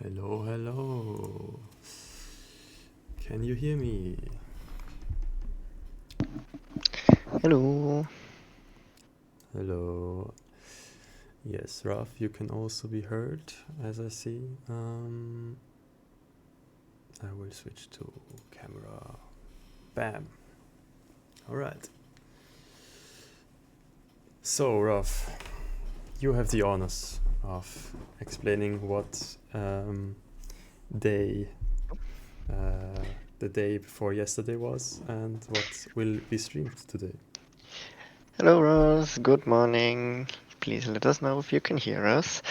Hello, hello. Can you hear me? Hello. Hello. Yes, Raf, you can also be heard, as I see. I will switch to camera. Bam. All right. So, Raf, you have the honors of explaining what day the day before yesterday was and what will be streamed today. Hello, Rose. Good morning. Please let us know if you can hear us.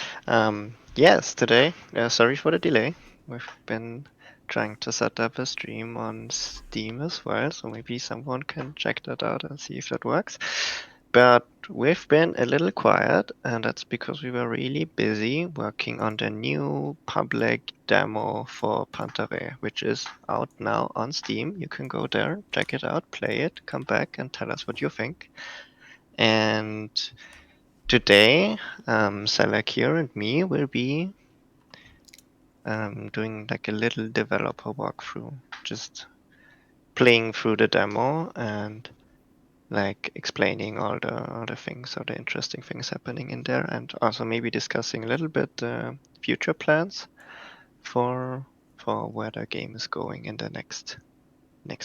Yes, today, sorry for the delay. We've been trying to set up a stream on Steam as well, so maybe someone can check that out and see if that works. But we've been a little quiet, and that's because we were really busy working on the new public demo for Panta Rhei, which is out now on Steam. You can go there, check it out, play it, come back and tell us what you think. And today, Salakir and me will be doing like a little developer walkthrough, just playing through the demo and like explaining all the things, all the interesting things happening in there, and also maybe discussing a little bit future plans for where the game is going in the next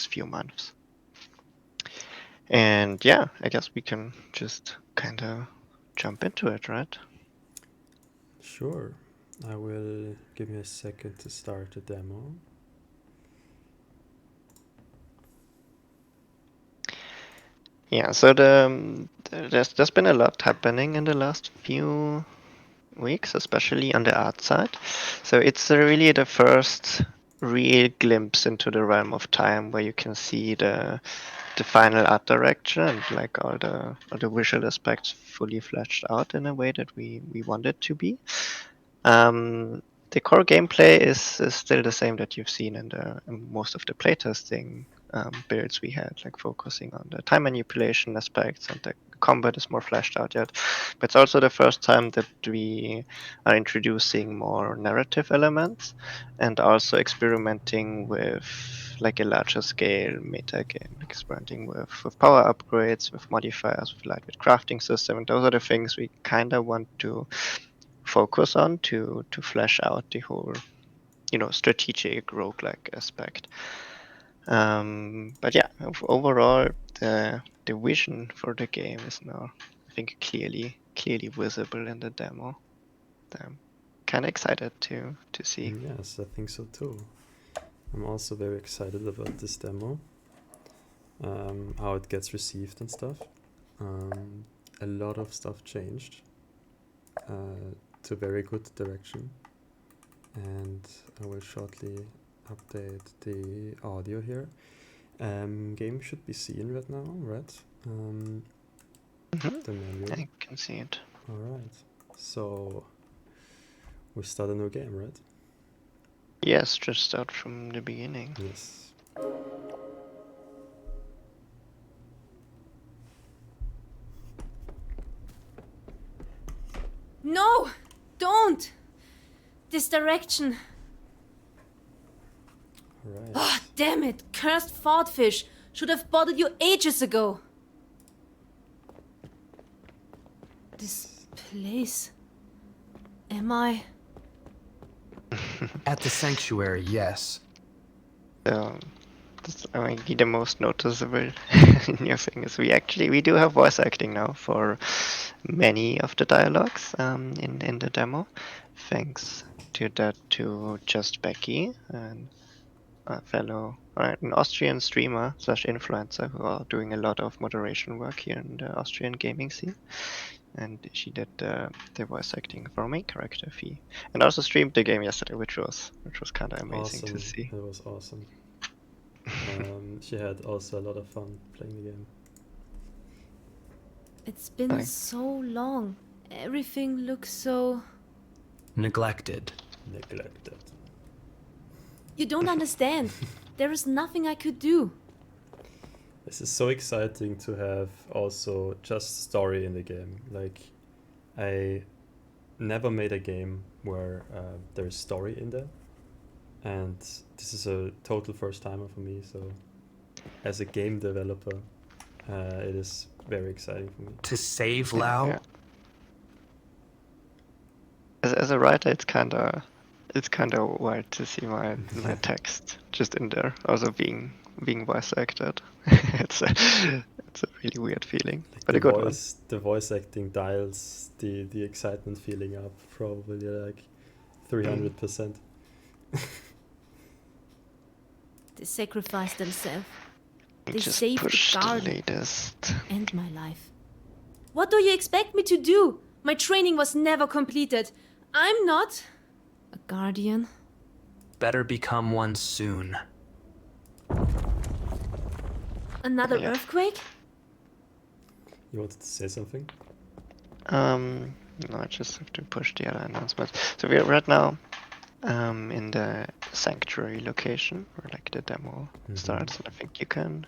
few months. And yeah, I guess we can just kind of jump into it, right? Sure. I will give me a second to start the demo. Yeah, so there's been a lot happening in the last few weeks, especially on the art side. So it's really the first real glimpse into the realm of time where you can see the final art direction and like all the visual aspects fully fleshed out in a way that we want it to be. The core gameplay is still the same that you've seen in most of the playtesting builds we had, like focusing on the time manipulation aspects, and the combat is more fleshed out yet. But it's also the first time that we are introducing more narrative elements and also experimenting with like a larger scale meta game, like experimenting with power upgrades, with modifiers, with lightweight crafting system, and those are the things we kind of want to focus on to flesh out the whole, strategic roguelike aspect. But yeah, overall, the vision for the game is now, I think, clearly visible in the demo. I'm kind of excited to see. Yes, I think so too. I'm also very excited about this demo, how it gets received and stuff. A lot of stuff changed to a very good direction, and I will shortly update the audio here. Game should be seen right now, right? The menu. I can see it. All right. So we start a new game, right? Yes, just start from the beginning. Yes. No! Don't! This direction. Right. Oh, damn it! Cursed Fodfish! Should have bothered you ages ago! This place... Am I... At the sanctuary, yes. So, I mean, the most noticeable new thing is we do have voice acting now for many of the dialogues in the demo, thanks to Just Becky, and a fellow an Austrian streamer / influencer who are doing a lot of moderation work here in the Austrian gaming scene, and she did the voice acting for our main character Fee, and also streamed the game yesterday, which was kind of amazing Awesome. to see. It was awesome. She had also a lot of fun playing the game. It's been so long. Everything looks so... Neglected. Neglected. You don't understand. There is nothing I could do. This is so exciting to have also just story in the game. Like, I never made a game where there is story in there, and this is a total first timer for me. So, as a game developer, it is very exciting for me. To save Lao? Yeah. As a writer, it's kind of wild to see my text just in there, also being voice acted. it's a really weird feeling, Like but a good one. The voice acting dials the excitement feeling up probably like 300%. They sacrificed themselves. They Just saved push the the garden latest. and my life. What do you expect me to do? My training was never completed. I'm not a guardian. Better become one soon. Another Yeah. earthquake? You wanted to say something? No, I just have to push the other announcements. So we are right now in the sanctuary location where like the demo starts, and I think you can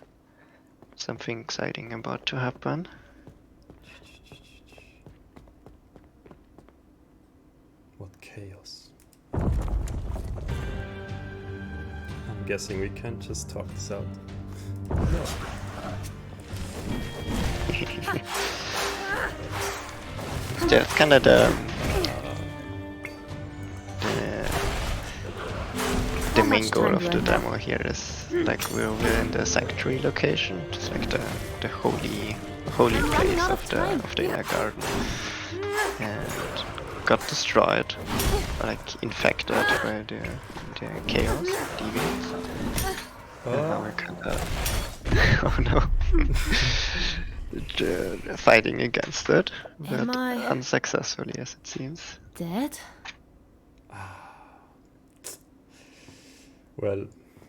something exciting about to happen. What chaos. I'm guessing we can't just talk this out. Yeah, it's kind of the main much goal time of do I the have? demo here is like we're in the sanctuary location, just like the holy place out of of the time. inner garden, and got destroyed, like infected by the chaos deviants. And now we're kind of oh no. Fighting against it, but Am I- unsuccessfully as it seems. Dead? Well,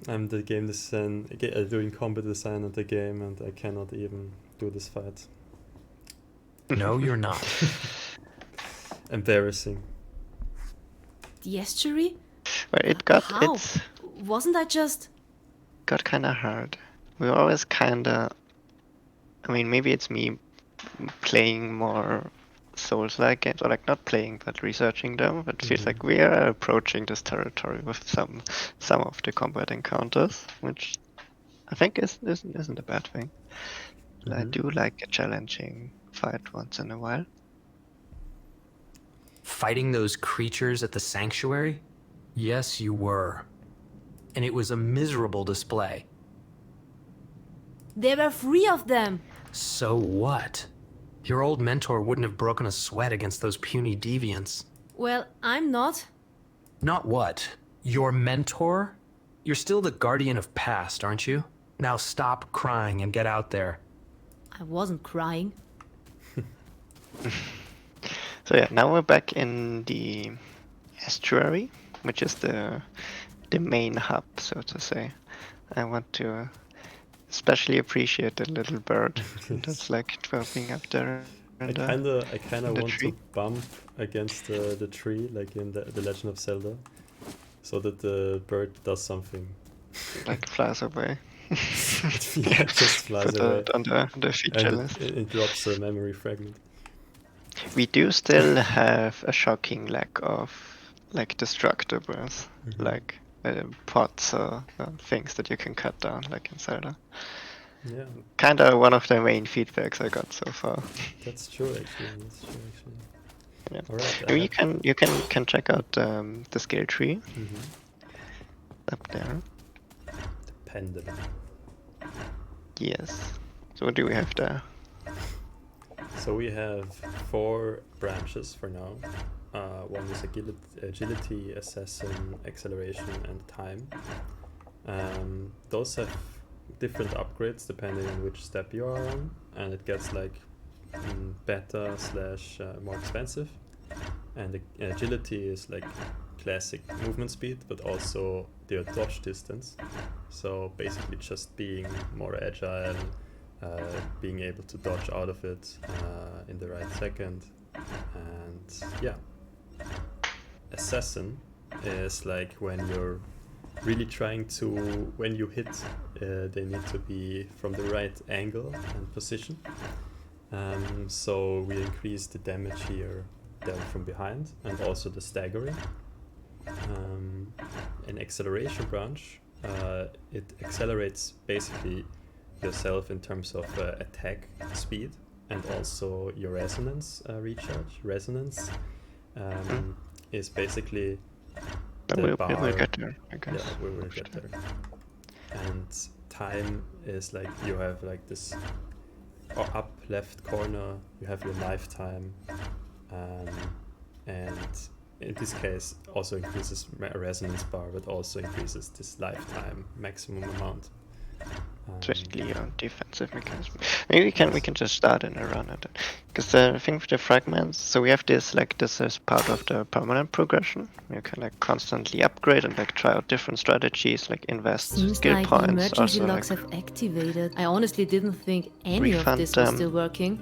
I'm the game design, doing combat design of the game, and I cannot even do this fight. No, you're not. Embarrassing. The estuary? Well, it got How? it's Wasn't I just... got kind of hard. We were always kind of. I mean, maybe it's me playing more Souls-like games, or like not playing but researching them. But it feels like we are approaching this territory with some of the combat encounters, which I think isn't a bad thing. I do like a challenging fight once in a while. Fighting those creatures at the sanctuary? Yes, you were. And it was a miserable display. There were 3 of them. So what? Your old mentor wouldn't have broken a sweat against those puny deviants. Well, I'm not. Not what? Your mentor? You're still the guardian of past, aren't you? Now stop crying and get out there. I wasn't crying. So yeah, now we're back in the estuary, which is the main hub, so to say. I want to especially appreciate the little bird that's like dropping up there. I kinda in the want tree. to bump against the tree, like in the Legend of Zelda, so that the bird does something. Like flies away. Yeah, it just flies Put away. it on the feature And list. it drops a memory fragment. We do still have a shocking lack of like destructibles, like pots or things that you can cut down, like in Zelda. Yeah, Kind of one of the main feedbacks I got so far. that's true actually. Yeah. Alright, I mean, you can check out the skill tree up there. the pendulum. Yes. So what do we have there? So we have 4 branches for now. One is agility, assassin, acceleration, and time. Those have different upgrades depending on which step you are on, and it gets like better / more expensive. And the agility is like classic movement speed, but also the dodge distance. So basically just being more agile, being able to dodge out of it in the right second. And yeah, assassin is like when you're really trying to, when you hit, they need to be from the right angle and position. So we increase the damage here them from behind, and also the staggering. An acceleration branch, it accelerates basically yourself in terms of attack speed and also your resonance recharge. Resonance is basically the We bar. will get there, I guess. Yeah, we will get there. And time is like you have like this up left corner, you have your lifetime, and in this case also increases resonance bar, but also increases this lifetime maximum amount. It's basically a defensive mechanism. Maybe we can just start in a run at it. Because the thing with the fragments, so we have this is part of the permanent progression. You can like constantly upgrade and like try out different strategies, like invest Seems skill like the points. emergency Also, locks like, have activated. I honestly didn't think any of refund this was them. still working.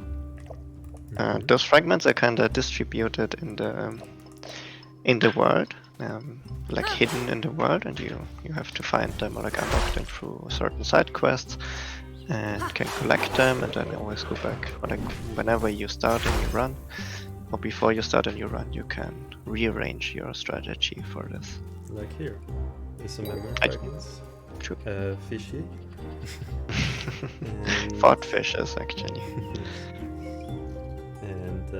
those fragments are kind of distributed in the world, like hidden in the world, and you have to find them or like unlock them through certain side quests, and can collect them, and then always go back. Or like whenever you start a new run, or before you start a new run, you can rearrange your strategy for this. Like here, there's some memory I- fragments. True. Fishy. Fought fishes actually. And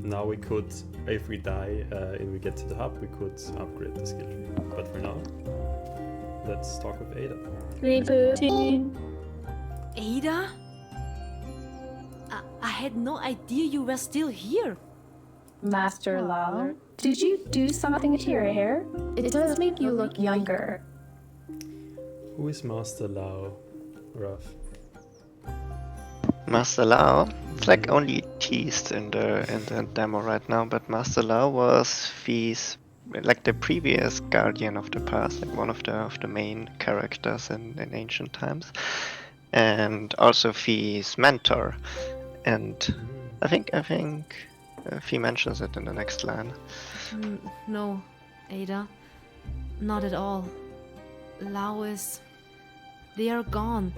now we could, if we die and we get to the hub, we could upgrade the skill tree. But for now, let's talk with Ada. Rebooting. Ada? I had no idea you were still here. Master Lau, did you do something to your hair? It does make you look younger. Who is Master Lau, Ruff? Master Lau, it's like only teased in the demo right now, but Master Lau was Fi's, like the previous Guardian of the Past, like one of the main characters in ancient times, and also Fi's mentor. And I think Fi mentions it in the next line. No, Ada. Not at all. Lau is... They are gone.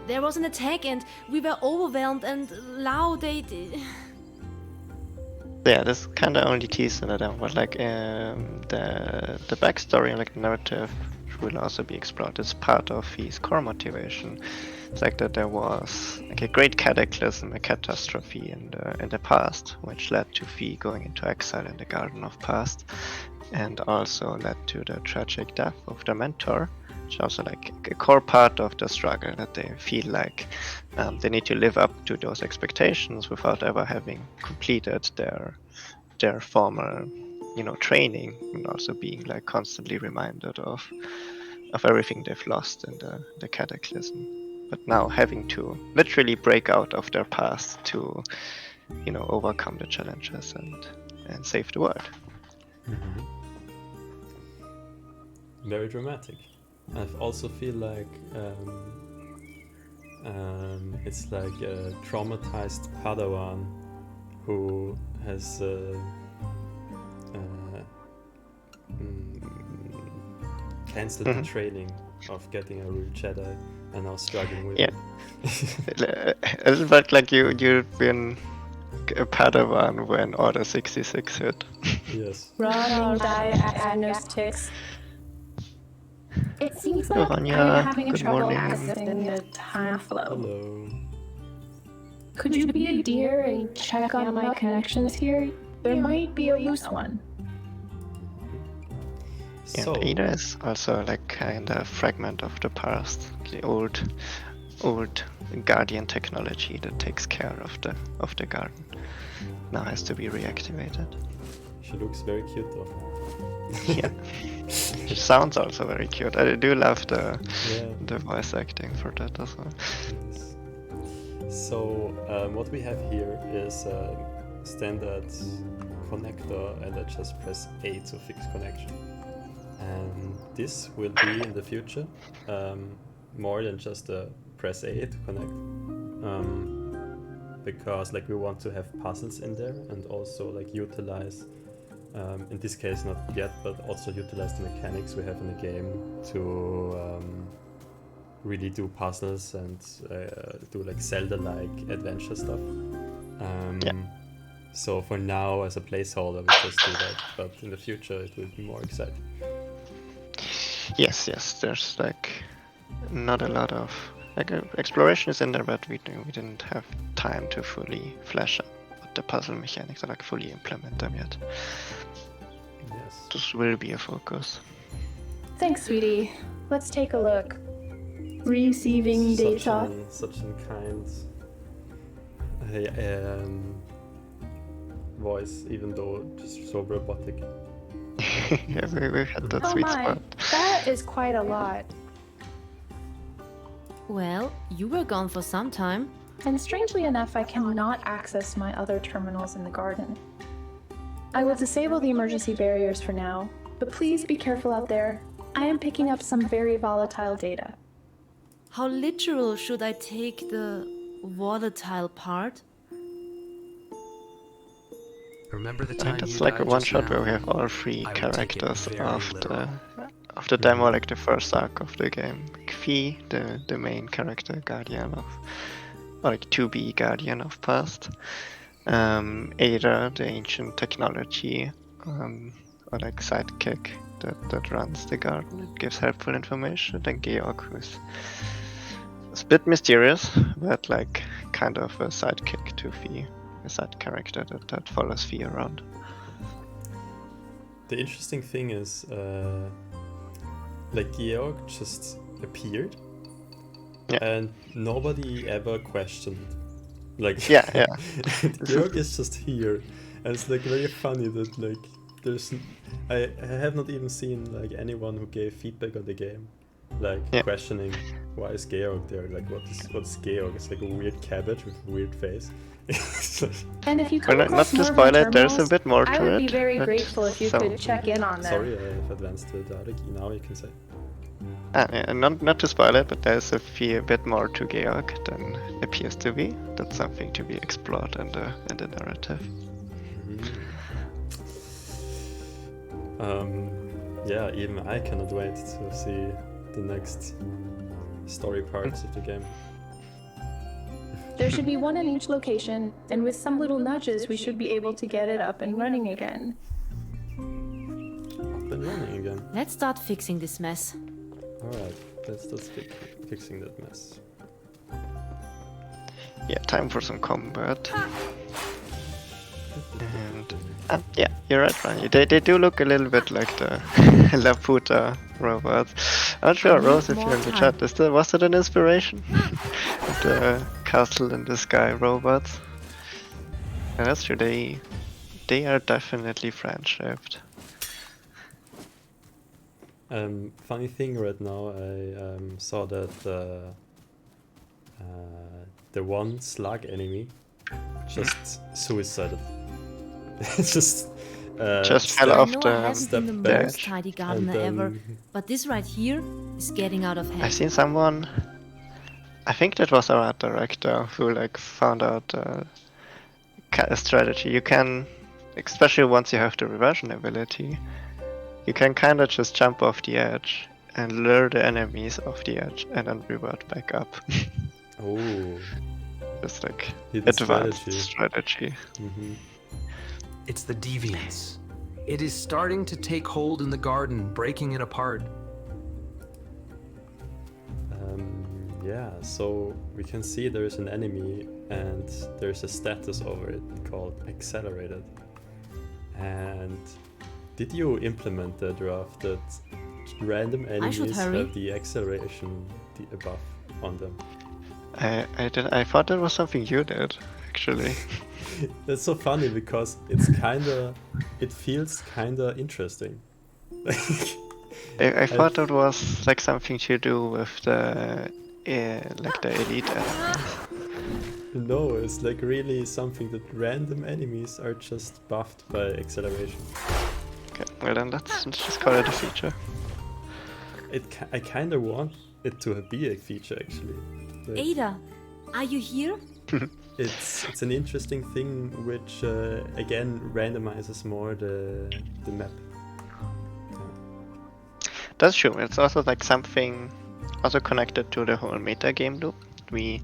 There was an attack and we were overwhelmed and Lau, they... Yeah, this kind of only teased in the demo, but like the backstory and like the narrative will also be explored. It's part of his core motivation. It's like that there was like a great cataclysm, a catastrophe in the past, which led to Fi going into exile in the Garden of Past, and also led to the tragic death of the mentor, which is also like a core part of the struggle, that they feel like they need to live up to those expectations without ever having completed their former, training, and also being like constantly reminded of everything they've lost in the cataclysm. But now having to literally break out of their past to, overcome the challenges and save the world. Mm-hmm. Very dramatic. I also feel like it's like a traumatized Padawan who has cancelled the training of getting a real Jedi and now struggling with it. A little bit like you've been a Padawan when Order 66 hit. Yes. Running diagnostics. It seems like Ronja, I'm having good trouble morning. accessing the time flow. Hello. Could you be a dear and check on my connections here? There might be a loose one. Yeah, So, Ada is also like kind of fragment of the past, the old Guardian technology that takes care of the garden. Now has to be reactivated. she looks very cute though. Yeah, it sounds also very cute. I do love Yeah. the voice acting for that as well. Yes. So what we have here is a standard connector, and I just press A to fix connection. And this will be in the future more than just a press A to connect, because like we want to have puzzles in there and also like utilize, in this case not yet, but also utilize the mechanics we have in the game to really do puzzles and do like Zelda-like adventure stuff. Yeah. So for now, as a placeholder, we just do that. But in the future, it will be more exciting. Yes, there's like not a lot of like exploration is in there, but we didn't have time to fully flesh out the puzzle mechanics or like fully implement them yet. Yes. This will be a focus. Thanks, sweetie. Let's take a look. Receiving data. Such a kind voice, even though just so robotic. Yeah, we had that Oh sweet my, spot. that is quite a lot. Well, you were gone for some time. And strangely enough, I cannot access my other terminals in the garden. I will disable the emergency barriers for now, but please be careful out there. I am picking up some very volatile data. How literal should I take the volatile part? Remember the I time think you that's like a died one just shot now? where we have all three I would take it characters very of the demo, like the first arc of the game. Kvi, the main character, guardian of, or like to be guardian of past. Ada, the ancient technology, or like sidekick that runs the garden. It gives helpful information. Then Georg, who's a bit mysterious, but like kind of a sidekick to Fi, a side character that follows Fi around. The interesting thing is, like Georg just appeared, and nobody ever questioned it. Like, yeah. Georg is just here, and it's like very funny that like there's. I have not even seen like anyone who gave feedback on the game, like questioning why is Georg there? Like what's Georg? It's like a weird cabbage with a weird face. And if you come Well, across not to more of spoil my it, there's a terminals, bit more I to would be it, very but grateful if you so- could check in on them. Sorry, I've advanced the Darek. Now you can say. Not to spoil it, but there's a bit more to Georg than appears to be. That's something to be explored in the narrative. Yeah, even I cannot wait to see the next story parts of the game. There should be one in each location, and with some little nudges, we should be able to get it up and running again. Up and running again. Let's start fixing this mess. Alright, let's start fixing that mess. Yeah, time for some combat. And yeah, you're right, Ryan. They do look a little bit like the Laputa robots. I'm not sure, Rose, if you're in the chat, was it an inspiration? The castle in the sky robots. And that's true, they are definitely friend-shaped. Funny thing right now, I saw that the one slug enemy just suicided. just fell off I know I the haven't been the back, most tidy gardener ever, but this right here is getting out of hand. I've seen someone, I think that was our art director, who like found out a strategy. You can, especially once you have the reversion ability, you can kind of just jump off the edge and lure the enemies off the edge and then revert back up. Oh, It's like hidden advanced strategy. Mm-hmm. It's the deviance. It is starting to take hold in the garden, breaking it apart. Yeah, so we can see there is an enemy and there's a status over it called accelerated. And did you implement the draft that random enemies have the acceleration buff on them? I thought that was something you did, actually. That's so funny because it feels kinda interesting. I thought that was like something to do with the like the elite enemies. No, it's like really something that random enemies are just buffed by acceleration. Okay, well then let's just call it a feature. I kinda want it to be a feature actually. Like, Ada, are you here? it's an interesting thing which again randomizes more the map. That's true. It's also like something also connected to the whole meta game loop. We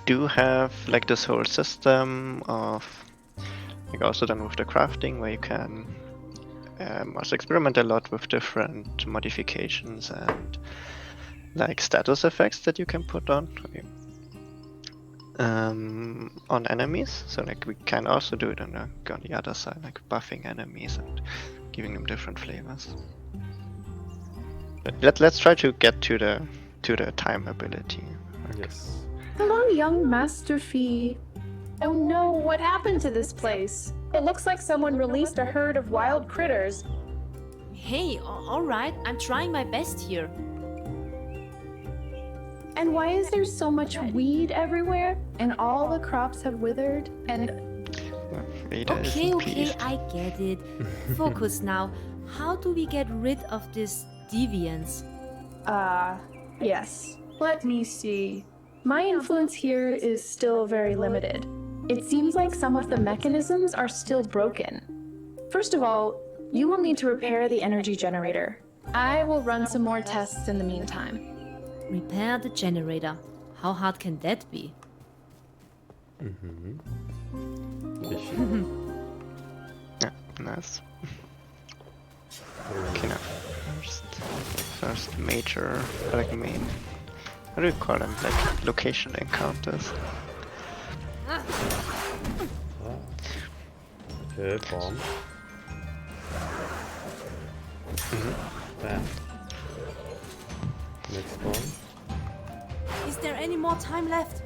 do have like this whole system of like also done with the crafting, where you can also experiment a lot with different modifications and like status effects that you can put on enemies. So like we can also do it on the other side, like buffing enemies and giving them different flavors. But let's try to get to the time ability. Yes. Hello, young Master Fee. Oh no, what happened to this place? It looks like someone released a herd of wild critters. Hey, alright, I'm trying my best here. And why is there so much weed everywhere? And all the crops have withered? And Ada Okay, isn't okay, pleased. I get it. Focus now. How do we get rid of this deviance? yes. Let me see. My influence here is still very limited. It seems like some of the mechanisms are still broken. First of all, you will need to repair the energy generator. I will run some more tests in the meantime. Repair the generator. How hard can that be? Yeah, nice. Okay, now first major, like main. How do you call them? Like location encounters. Okay, bomb. Bam. Next bomb. Is there any more time left?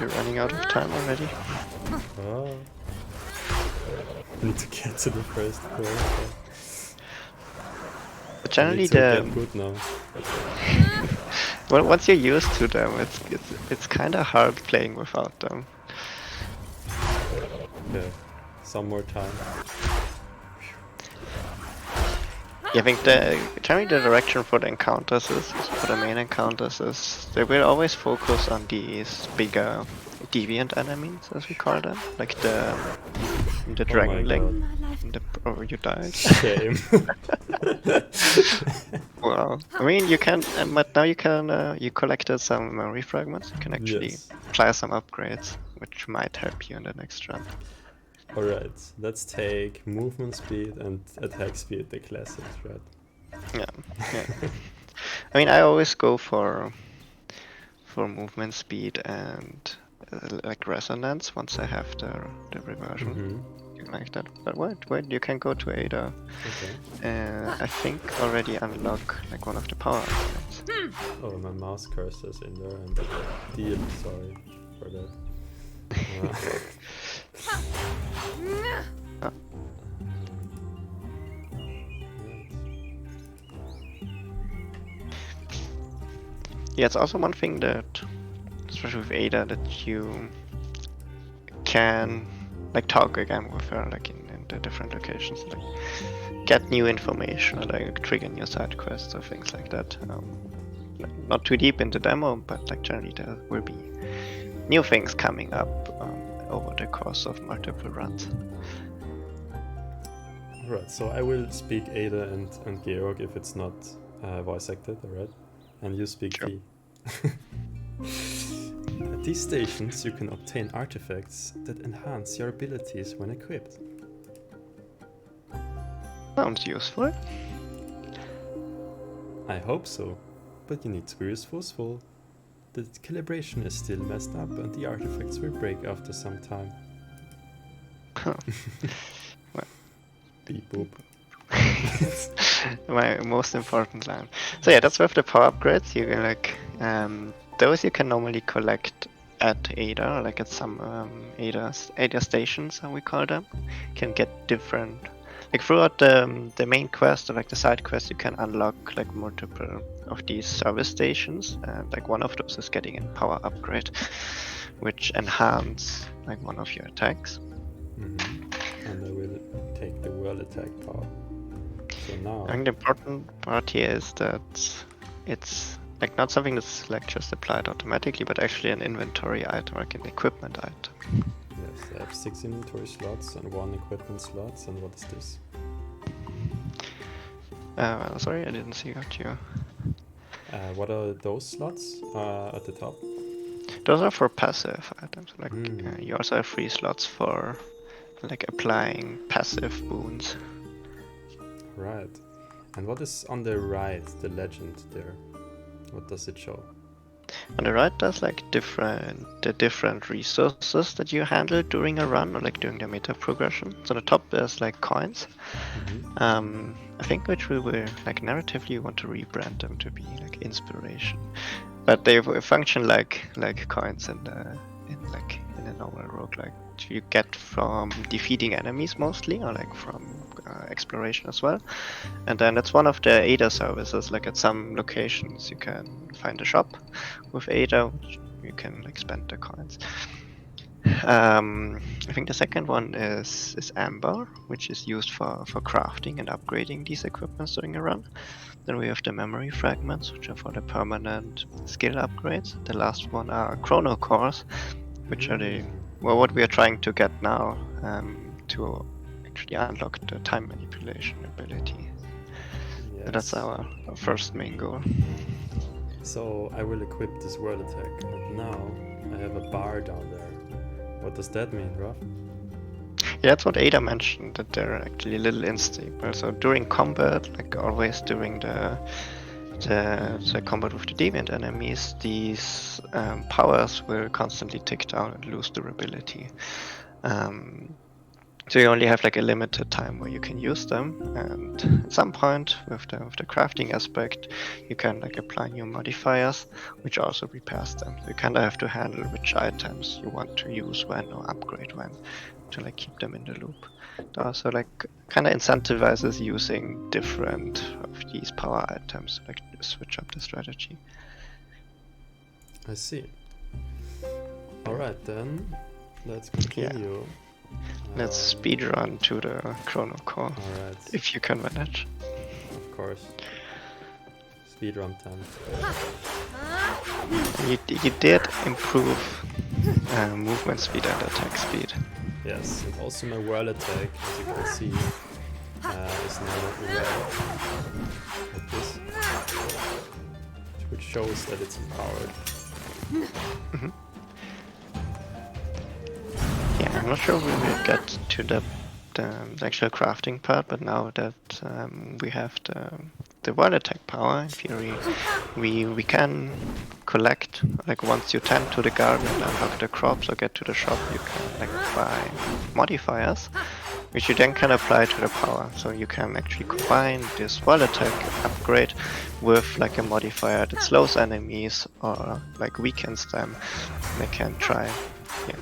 You're running out of time already. Oh. Need to get to the first core. But generally, Need to get good now. well, once you're used to them, it's kind of hard playing without them. Okay, some more time. Yeah, I think generally the direction for the encounters for the main encounters is they will always focus on these bigger deviant enemies, as we call them, like the dragon leg. Oh, you died. Shame. Well, I mean, you can, but now you can. You collected some memory fragments. You can actually Yes. apply some upgrades, which might help you in the next run. Alright, let's take movement speed and attack speed, the classics, right? Yeah. I mean, I always go for movement speed and like resonance once I have the reversion. Like that. But wait, you can go to Ada. Okay. I think already unlock like one of the power upgrades. Oh, my mouse cursor is in there and deal, sorry for that. Yeah, it's also one thing that, especially with Ada, that you can like talk again with her, like in the different locations, like get new information or like trigger new side quests or things like that. Not too deep into demo, but like generally there will be new things coming up over the course of multiple runs. Alright, so I will speak Ada and Georg if it's not voice acted, alright? And you speak Sure. T. At these stations you can obtain artifacts that enhance your abilities when equipped. Sounds useful. I hope so, but you need to be resourceful. The calibration is still messed up and the artifacts will break after some time. Well. Beep boop. My most important line. So yeah, that's with the power upgrades. You can like those you can normally collect at Ada, like at some Ada stations, how we call them. You can get different, like throughout the main quest or like the side quest, you can unlock like multiple of these service stations, and like one of those is getting a power upgrade, which enhance like one of your attacks. And I will take the world attack power. So now I think the important part here is that it's like not something that's like just applied automatically, but actually an inventory item, like an equipment item. yes, I have 6 inventory slots and 1 equipment slots, and what is this? Sorry, I didn't see what you. What are those slots at the top? those are for passive items. Like you also have 3 slots for like applying passive wounds. Right. And what is on the right, the legend there? What does it show? On the right, there's like different resources that you handle during a run or like during the meta progression. So the top there's like coins. I think which we will like narratively want to rebrand them to be like inspiration, but they function like coins in a normal roguelike. You get from defeating enemies mostly, or like from exploration as well. And then it's one of the Ada services. Like at some locations, you can find a shop with Ada, which you can like spend the coins. I think the second one is Amber, which is used for crafting and upgrading these equipments during a run. Then we have the memory fragments, which are for the permanent skill upgrades. The last one are chrono cores, which are what we are trying to get now to actually unlock the time manipulation ability. Yes. So that's our first main goal. So I will equip this world attack, and now I have a bar down there. What does that mean, Ruff? Yeah, that's what Ada mentioned, that they're actually a little unstable. So during combat, like always during the combat with the deviant enemies, these powers will constantly tick down and lose durability. So you only have like a limited time where you can use them, and at some point with the crafting aspect, you can like apply new modifiers, which also repairs them. So you kind of have to handle which items you want to use when or upgrade when, to like keep them in the loop. It also like kind of incentivizes using different of these power items to like switch up the strategy. I see. Alright then, let's continue. Let's speedrun to the chrono core, Alright, if you can manage. of course. Speedrun time. You did improve movement speed and attack speed. Yes, and also my world attack, as you can see, is now red, like this, which shows that it's empowered. Yeah, I'm not sure we will get to the actual crafting part, but now that we have the world attack power, in theory, we can collect, like once you tend to the garden and unlock the crops or get to the shop, you can like buy modifiers, which you then can apply to the power. So you can actually combine this world attack upgrade with like a modifier that slows enemies or like weakens them. They can try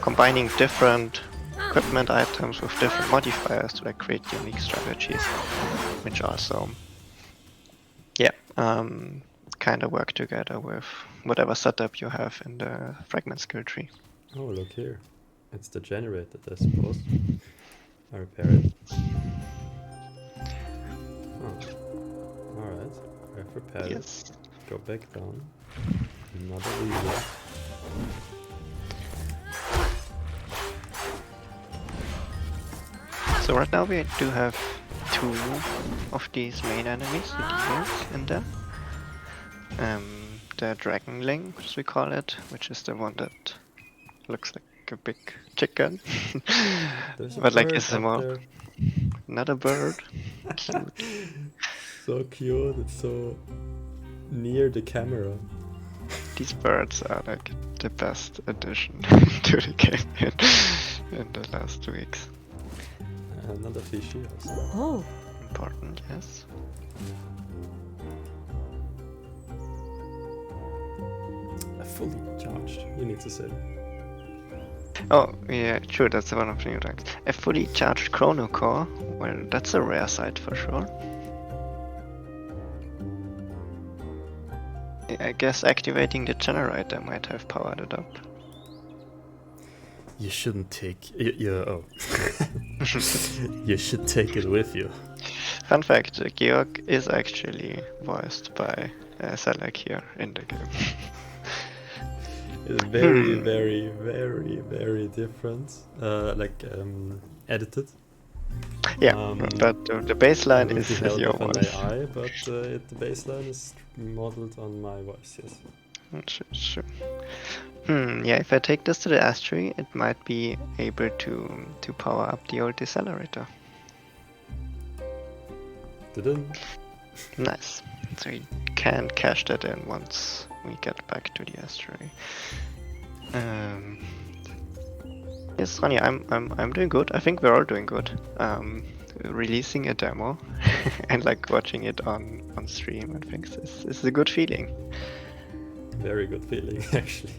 combining different equipment items with different modifiers to like create unique strategies, which also kind of work together with whatever setup you have in the fragment skill tree. Oh, look here. It's degenerated, I suppose. I repair it. Oh. Alright, I've repaired it. Go back down. Another wheel. So right now we do have 2 of these main enemies, the demons, in there. The dragonling, as we call it, which is the one that looks like a big chicken. But like it's more not a bird. Cute. So cute, it's so near the camera. These birds are like the best addition to the game in the last weeks. Another fishy also. Oh, Important, yes. Fully charged, you need to say. Oh, yeah, sure, that's one of the new ranks. A fully charged chrono core, well, that's a rare sight for sure. I guess activating the generator might have powered it up. You shouldn't take you should take it with you. Fun fact, Georg is actually voiced by Selek here in the game. It's very, very, very, very different. Edited. Yeah, but the baseline is held your up on voice. AI, but the baseline is modeled on my voice, yes. Sure. Yeah, if I take this to the asteroid, it might be able to power up the old decelerator. Didn't. Nice. So we can cash that in once we get back to the asteroid. Yes, Ronja, I'm doing good. I think we're all doing good. Releasing a demo and like watching it on stream, I think this is a good feeling. Very good feeling, actually.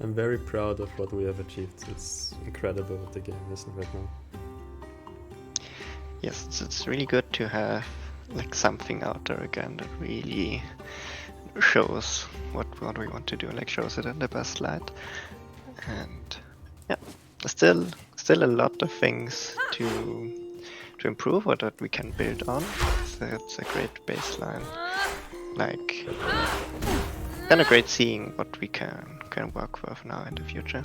I'm very proud of what we have achieved. It's incredible what the game is right now. Yes, it's really good to have like something out there again that really shows what we want to do, like shows it in the best light. And yeah, still a lot of things to improve or that we can build on. So it's a great baseline. Like kind of great seeing what we can work with now in the future.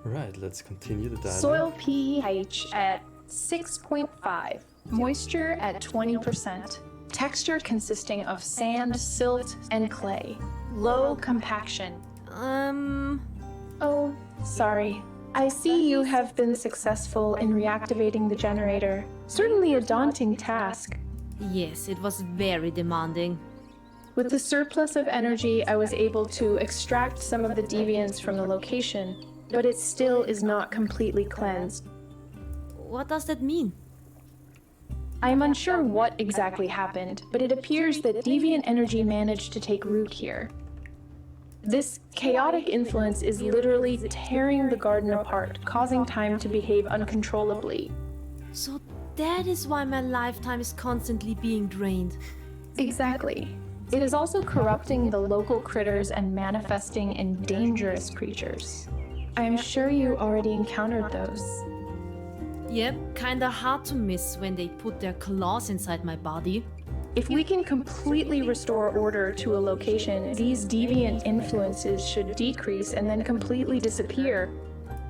Right, let's continue the dialogue. Soil pH at 6.5. Moisture at 20%. Texture consisting of sand, silt, and clay. Low compaction. Oh, sorry. I see you have been successful in reactivating the generator. Certainly a daunting task. Yes, it was very demanding. With the surplus of energy, I was able to extract some of the deviants from the location, but it still is not completely cleansed. What does that mean? I am unsure what exactly happened, but it appears that deviant energy managed to take root here. This chaotic influence is literally tearing the garden apart, causing time to behave uncontrollably. So that is why my lifetime is constantly being drained. Exactly. It is also corrupting the local critters and manifesting in dangerous creatures. I am sure you already encountered those. Yep, kinda hard to miss when they put their claws inside my body. If we can completely restore order to a location, these deviant influences should decrease and then completely disappear.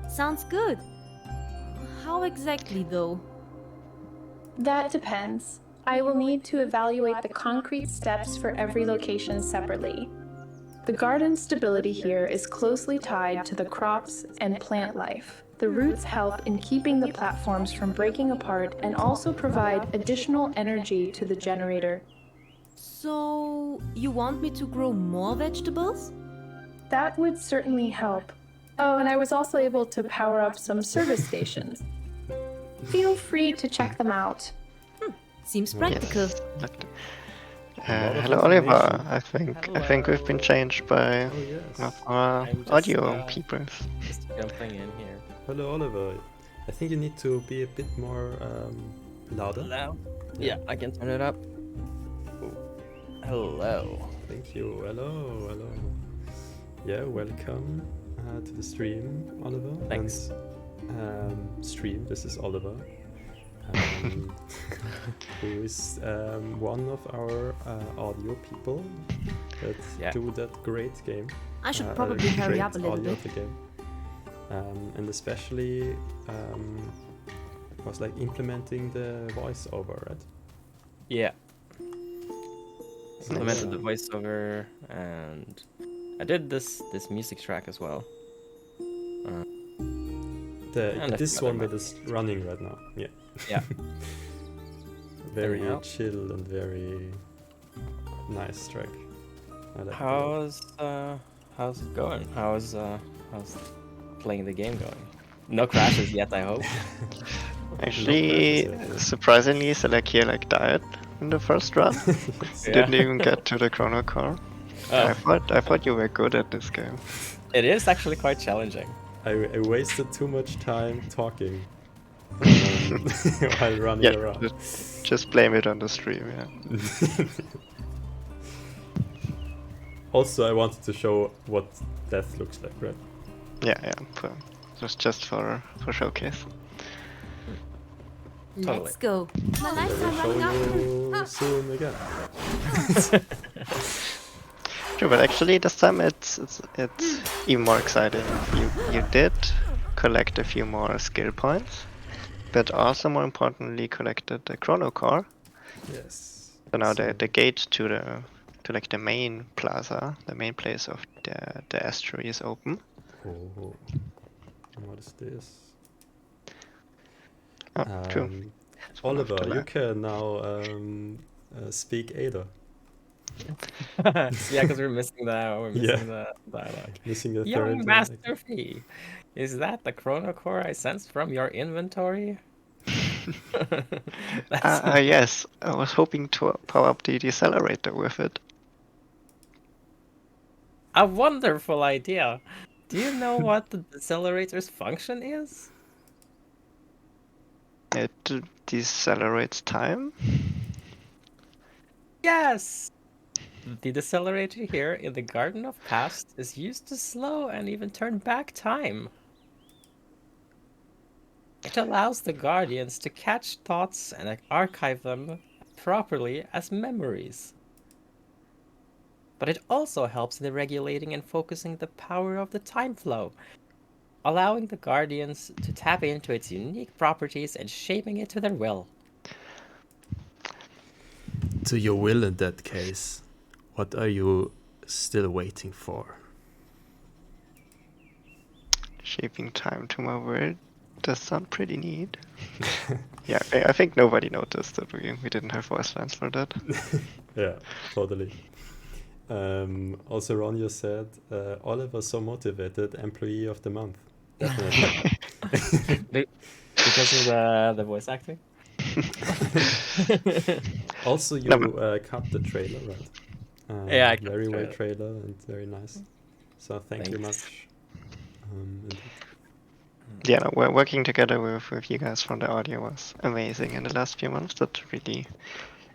Sounds good. How exactly though? That depends. I will need to evaluate the concrete steps for every location separately. The garden's stability here is closely tied to the crops and plant life. The roots help in keeping the platforms from breaking apart and also provide additional energy to the generator. So, you want me to grow more vegetables? That would certainly help. Oh, and I was also able to power up some service stations. Feel free to check them out. Seems practical. Yes. Hello, Oliver. I think we've been changed by Oh yes. one of our I'm just, audio peoples. Just jumping in here. Hello, Oliver. I think you need to be a bit more louder. Loud? Yeah, I can turn it up. Hello. Thank you. Hello, hello. Yeah, welcome to the stream, Oliver. Thanks. And stream, this is Oliver. Who is one of our audio people that do that great game. I should probably hurry great up a little audio bit. of the game. And especially was like implementing the voiceover, right? Yeah. Implemented the voiceover, and I did this music track as well. And a This few other one that is running right now. Yeah. Yeah. Very Anyhow. chill and very nice track. I like How's it going? How's playing the game going? No crashes yet, I hope. Actually, surprisingly, Select died in the first run. Yeah. Didn't even get to the chrono car. Oh, I thought you were good at this game. it is actually quite challenging. I wasted too much time talking while running Yeah, around. just blame it on the stream. Yeah. Also, I wanted to show what death looks like, right? Yeah. Just for showcase. Totally. Let's go. My lifetime Show running out. you soon again. True, but actually this time it's even more exciting. You did collect a few more skill points, but also more importantly collected the chrono car. Yes. So now the gate to to like the main plaza, the main place of the estuary is open. Oh, what is this? Oh, true. It's one of Oliver, the you can now speak Ada. Yeah, because we're missing Yeah. the dialogue. Missing the Young third. Master Fee, is that the chrono core I sensed from your inventory? That's Yes, I was hoping to power up the decelerator with it. a wonderful idea. Do you know what the decelerator's function is? It decelerates time. Yes! The decelerator here in the Garden of Past is used to slow and even turn back time. It allows the Guardians to catch thoughts and archive them properly as memories. But it also helps in regulating and focusing the power of the time flow, allowing the Guardians to tap into its unique properties and shaping it to their will. To your will in that case. What are you still waiting for? Shaping time to my word does sound pretty neat. Yeah, I think nobody noticed that we didn't have voice lines for that. Yeah, totally. Also, Ronja said, Oliver so motivated, employee of the month. Definitely. Because of the voice acting? Also, you No, cut the trailer, right? Yeah, I cut the very well trailer. trailer and very nice. So thank you Thanks. much. Indeed. Yeah, no, we're working together with you guys from the audio was amazing in the last few months. That really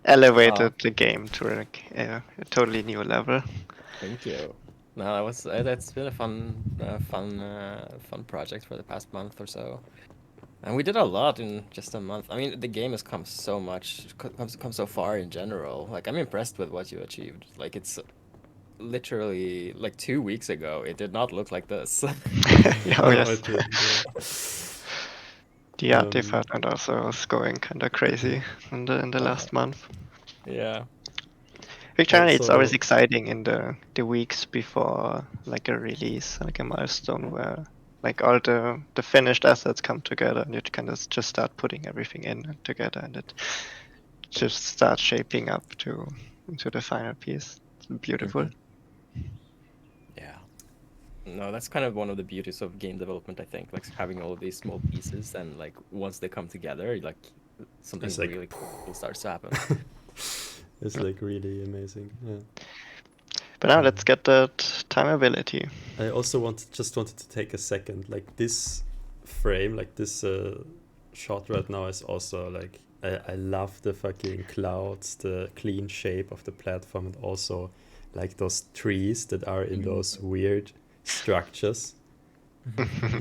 elevated the game to like a totally new level. Thank you. No, that was that's been a fun project for the past month or so, and we did a lot in just a month. I mean, the game has come so much, come so far in general. Like, I'm impressed with what you achieved. Like, it's literally like 2 weeks ago. It did not look like this. Yeah, oh, No, yes. it didn't, yeah. The art department also was going kind of crazy in the last month. Yeah. Generally, it's always Also- exciting in the weeks before like a release, like a milestone where like all the finished assets come together and you kind of just start putting everything in together and it just starts shaping up into the final piece. It's beautiful. Yeah. No, that's kind of one of the beauties of game development, I think. Like having all of these small pieces and like once they come together, like something It's like- really cool starts to happen. It's like really amazing. Yeah. But now let's get that time ability. I also wanted to take a second. Like this frame, like this shot right now is also like I love the fucking clouds, the clean shape of the platform, and also like those trees that are in those weird structures.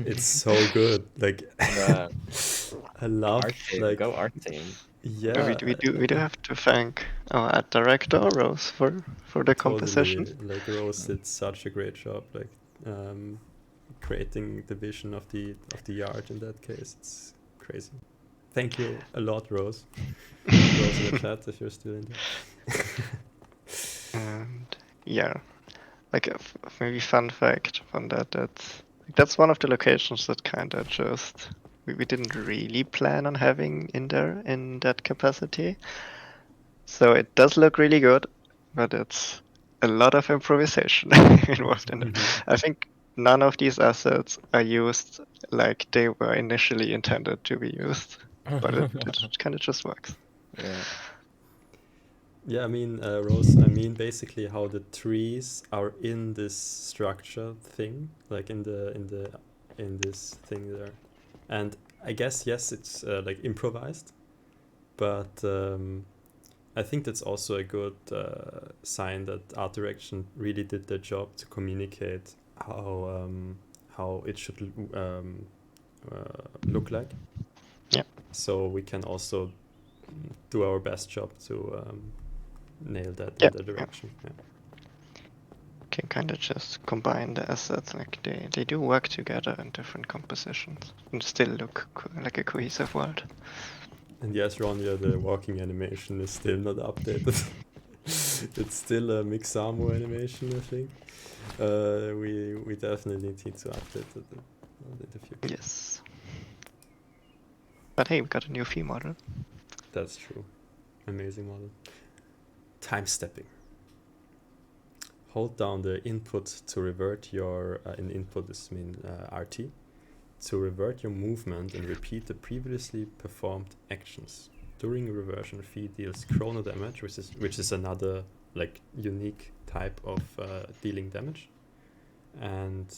It's so good. Like I love Art team, like go art team. yeah. We do have to thank our art director Rose for the composition. Totally, like Rose did such a great job, like creating the vision of the art in that case. It's crazy. Thank you a lot, Rose. Rose in the chat if you're still in there. And yeah, like maybe fun fact on that's one of the locations that kind of just we didn't really plan on having in there in that capacity. So it does look really good, but it's a lot of improvisation involved in it. I think none of these assets are used like they were initially intended to be used, but it kind of just works. Yeah. Yeah, I mean, Rose, I mean basically how the trees are in this structure thing, like in this thing there. And I guess yes, it's like improvised, but I think that's also a good sign that art direction really did their job to communicate how it should look like. Yeah. So we can also do our best job to nail that Yeah, in the direction. Yeah. Can kind of just combine the assets, like they do work together in different compositions and still look like a cohesive world. And yes, Ronja, the walking animation is still not updated. It's still a Mixamo animation, I think. We definitely need to update it in the future. Yes. But hey, we got a new fee model. That's true. Amazing model. Time stepping. Hold down the input to revert your in input is RT to revert your movement and repeat the previously performed actions. During reversion, Fee deals chrono damage, which is another like unique type of dealing damage, and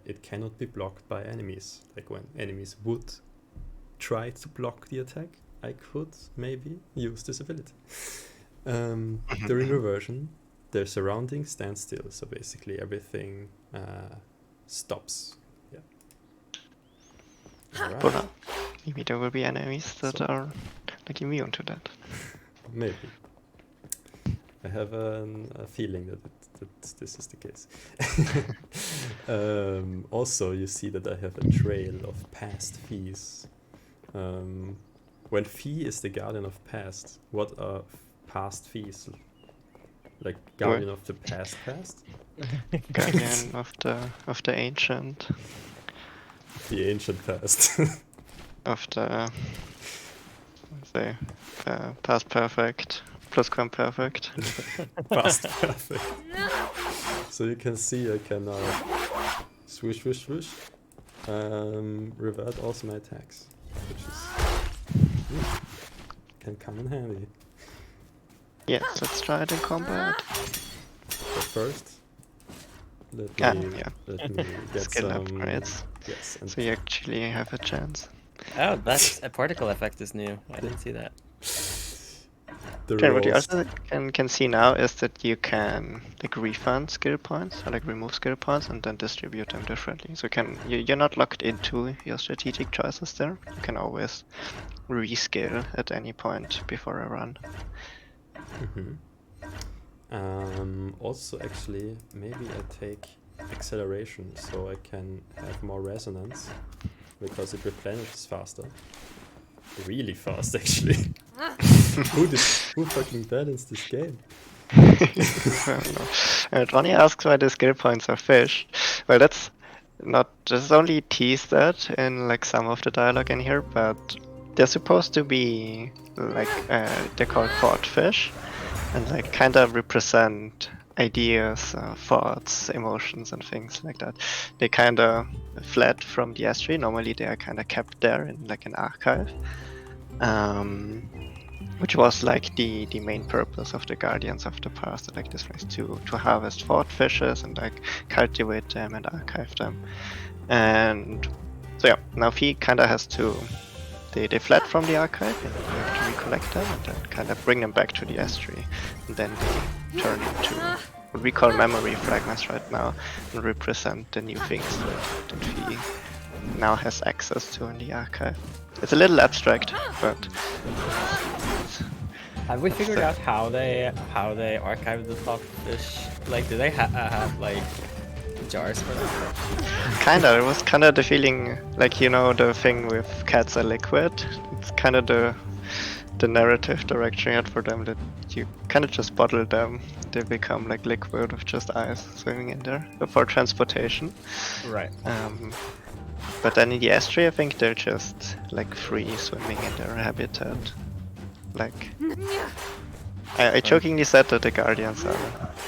it cannot be blocked by enemies. Like when enemies would try to block the attack, I could maybe use this ability. During reversion, their surroundings stand still, so basically everything stops. Yeah. But Alright. maybe there will be enemies that are like immune to that. Maybe. I have a feeling that this is the case. Also, you see that I have a trail of past fees. When Fee is the guardian of past, what are past fees? Like guardian of the past? Guardian of the ancient, The ancient past. of the say past perfect, plusquamperfect. Past perfect. So you can see I can swoosh, swoosh, swoosh. Revert also my attacks, which is can come in handy. Yes, let's try it in combat. But first, let Yeah, me yeah. get Skill some upgrades. Yes, and So you actually have a chance. Oh, that's a particle effect is new. I didn't see that. the Okay, what you rolls. also can see now is that you can like refund skill points or like remove skill points and then distribute them differently. So you're not locked into your strategic choices there. You can always rescale at any point before a run. Also, actually, maybe I take acceleration so I can have more resonance because it replenishes faster. Really fast, actually. Who fucking balanced this game? Ronnie asks why the skill points are fish. Well, that's only teased that in like some of the dialogue in here, but they're supposed to be like they're called thought fish, and like kind of represent ideas, thoughts, emotions, and things like that. They kind of fled from the estuary. Normally, they are kind of kept there in like an archive. Which was like the main purpose of the Guardians of the Past, like this place, to harvest thought fishes and like cultivate them and archive them. And so yeah, now Fee kind of has to, they fled from the archive and you have to recollect them and then kind of bring them back to the estuary. And then they turn into what we call memory fragments right now and represent the new things that Fee now has access to in the archive. It's a little abstract, but Have we figured out how they archive the thought fish? Like, do they have like jars for them? kinda. It was kinda the feeling, like, you know, the thing with cats are liquid. It's kind of the narrative direction you had for them, that you kind of just bottle them. They become like liquid with just ice swimming in there for transportation. Right. But then in the estuary, I think they're just like free swimming in their habitat. Like, I jokingly said that the Guardians are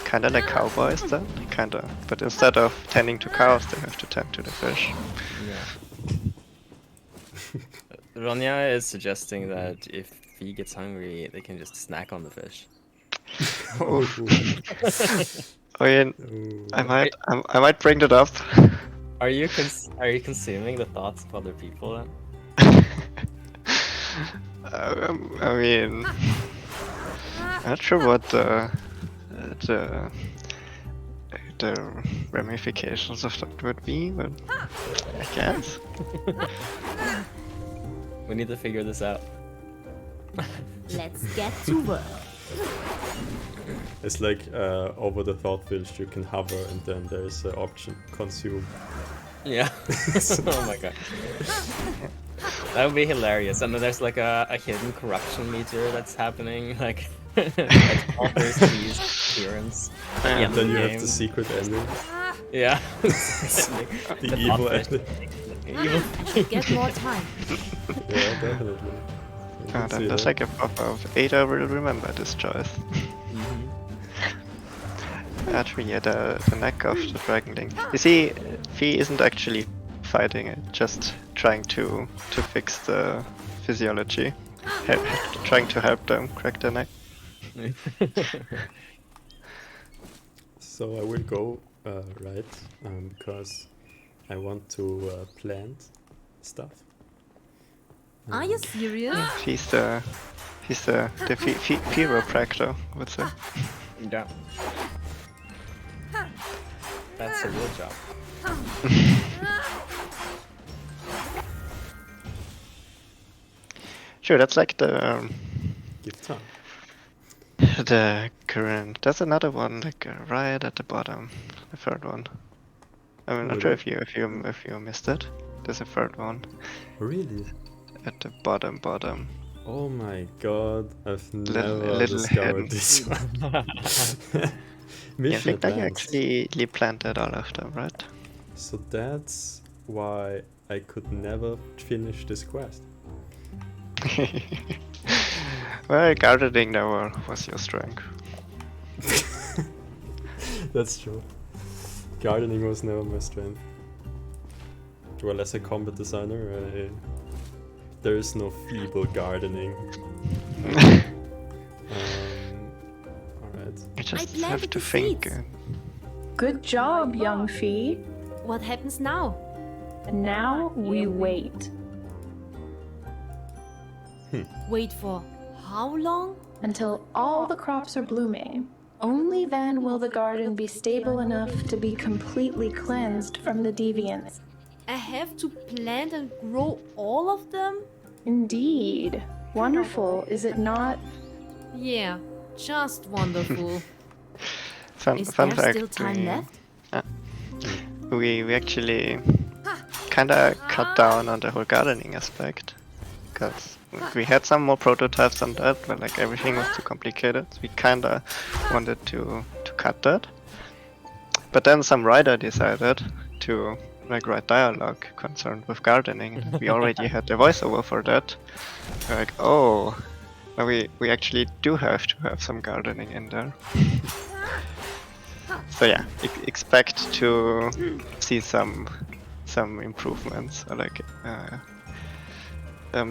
kind of like cowboys then, kind of. But instead of tending to cows, they have to tend to the fish. Yeah. Ronya is suggesting that if he gets hungry, they can just snack on the fish. I mean, I might bring that up. Are you consuming the thoughts of other people then? I mean, I'm not sure what the ramifications of that would be, but I guess. We need to figure this out. Let's get to work. It's like over the thought fish you can hover and then there's an option consume. Yeah. Oh my god. That would be hilarious. And then there's like a hidden corruption meter that's happening. Like That alters Fee's appearance. And then you have game. the secret ending. Yeah. The evil ending. Get more time. Yeah, definitely. You can see Then there's that. like a pop of Ada will remember this choice. Actually, yeah, the neck of the dragonling. You see, Fee isn't actually fighting it, just trying to fix the physiology. Trying to help them crack their neck. So I will go right because I want to plant stuff. Are you serious? He's the chiropractor, I would say. Yeah. That's a real job. Sure, that's like the Give time. current. There's another one like right at the bottom, the third one. I'm not sure if you missed it. There's a third one Really? at the bottom. Oh my god, I've Little- never little discovered hidden. this one. Yeah, I Mission think that you advanced. actually planted all of them, right? So that's why I could never finish this quest. Well, gardening never was your strength. That's true. Gardening was never my strength. Well, as a combat designer, there is no feeble gardening. Alright. You just planted have to the think. seeds. Good job, young Fee. What happens now? And now we wait. Wait for how long? Until all the crops are blooming. Only then will the garden be stable enough to be completely cleansed from the deviants. I have to plant and grow all of them? Indeed. Wonderful, is it not? Yeah, just wonderful. Fun Is fact. there still time left? We actually kinda cut down on the whole gardening aspect, because we had some more prototypes on that, but like everything was too complicated. We kinda wanted to cut that. But then some writer decided to like write dialogue concerned with gardening. And we already had the voiceover for that. We're like, oh, now we actually do have to have some gardening in there. So yeah, expect to see some improvements, or like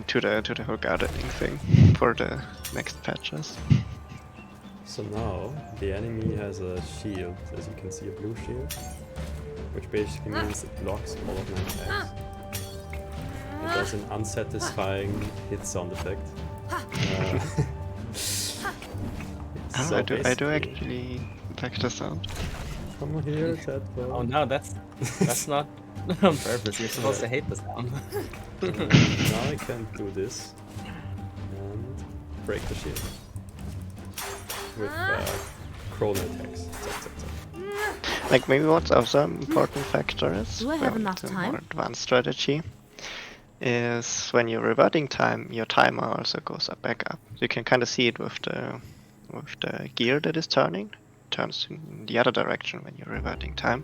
to the whole gardening thing for the next patches. So now the enemy has a shield, as you can see, a blue shield, which basically means it blocks all of my attacks. It does an unsatisfying hit sound effect. So I do basically- actually like the sound. Come here, Tadpole. Oh no, that's not on purpose. You're supposed to hate the sound. Now I can do this and break the shield with crawler attacks. Zack, zack, zack. Like maybe what's also an important factor is Do I have well, enough the time? more advanced strategy is when you're reverting time, your timer also goes back up. You can kind of see it with the gear that is turning. Turns in the other direction when you're reverting time.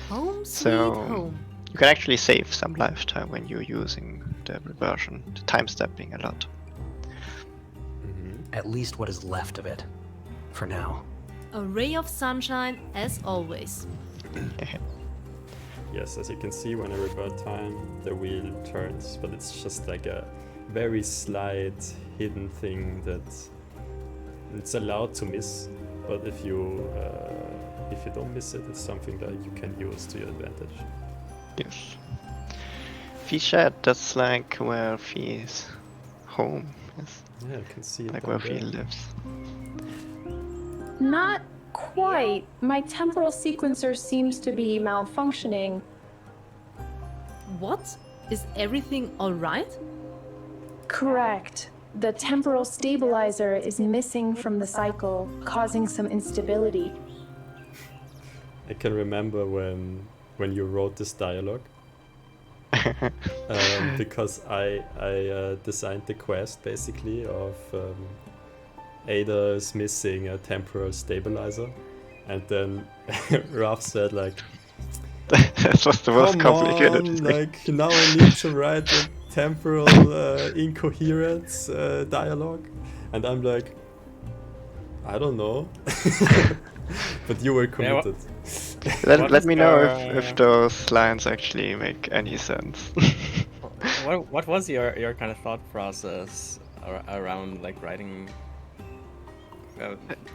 Home sweet So- home. You can actually save some lifetime when you're using the reversion, the time stepping a lot. At least what is left of it. For now. A ray of sunshine as always. Yes, as you can see, when I revert time, the wheel turns, but it's just like a very slight hidden thing that it's allowed to miss. But if you don't miss it, it's something that you can use to your advantage. Yes. Fee Shed, that's like where Fee's home is. Yeah, you can see it Like down where there. Fee lives. Not quite. My temporal sequencer seems to be malfunctioning. What? Is everything alright? Correct. The temporal stabilizer is missing from the cycle, causing some instability. I can remember when you wrote this dialogue. Because I designed the quest basically of Ada is missing a temporal stabilizer, and then Ralph said like, That was the most come complicated on, thing. like now I need to write a temporal incoherence dialogue, and I'm like, I don't know. But you were Yeah, committed. What Let was me know your, if those lines actually make any sense. what was your kind of thought process around like writing?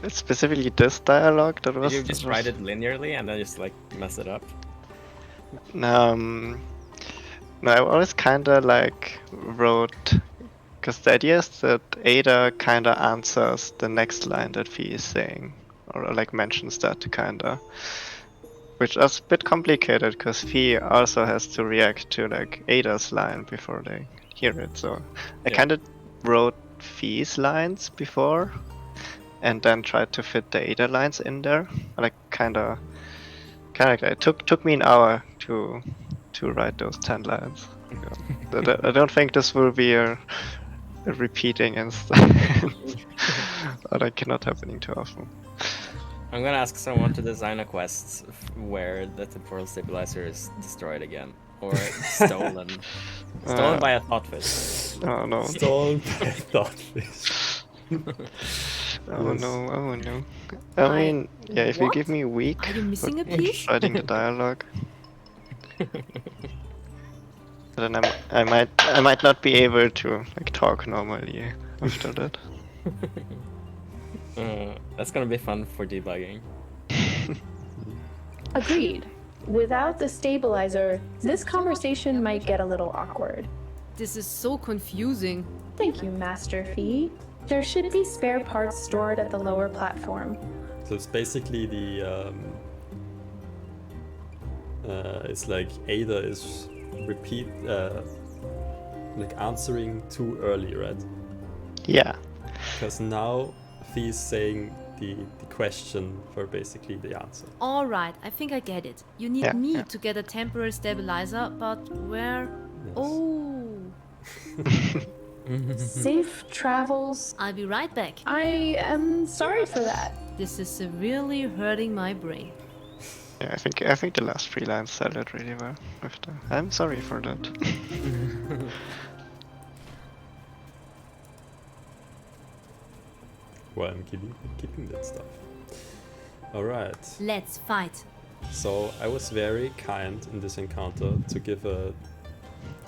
It's specifically this dialogue that Did was. you just write it linearly and then just like mess it up? No, I always kind of like wrote, because the idea is that Ada kind of answers the next line that Fee is saying, or like mentions that kind of, which is a bit complicated because Fee also has to react to like Ada's line before they hear it. So I Yeah. kind of wrote Fee's lines before, and then tried to fit the Ada lines in there. Like kind of like that. It took me an hour to write those 10 lines. Yeah. I don't think this will be a repeating instead. Or like not happening too often. I'm gonna ask someone to design a quest where the temporal stabilizer is destroyed again or stolen. Stolen by a thoughtfish. Oh no. Stolen by Thoughtfish. Oh Yes. no, oh no. I mean, yeah, if you What? give me a week Are you missing a for piece? writing the dialogue, then I might not be able to like talk normally after that. That's gonna be fun for debugging. Agreed. Without the stabilizer, this conversation might get a little awkward. This is so confusing. Thank you, Master Fee. There should be spare parts stored at the lower platform. So it's basically the it's like Ada is like answering too early, right? Yeah. Because now Fee's saying the question for basically the answer. All right, I think I get it. You need Yeah, me yeah. to get a temporary stabilizer, but where? Yes. Oh, Safe travels. I'll be right back. I am sorry for that. This is severely hurting my brain. Yeah, I think the last 3 lines sell it really well. I'm sorry for that. Well, I'm keeping that stuff. Alright, Let's fight. so I was very kind in this encounter to give a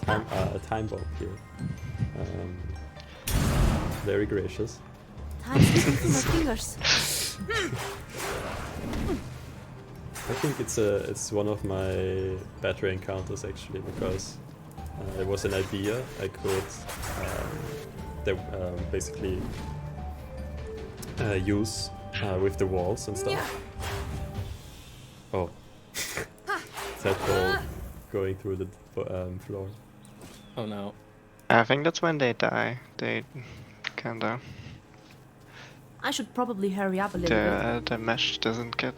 time bomb here. Very gracious. Time slipping through my fingers. I think it's one of my better encounters actually, because it was an idea I could basically use with the walls and stuff. Oh, tadpole going through the floor. Oh no. I think that's when they die. They kinda I should probably hurry up a little bit. the mesh doesn't get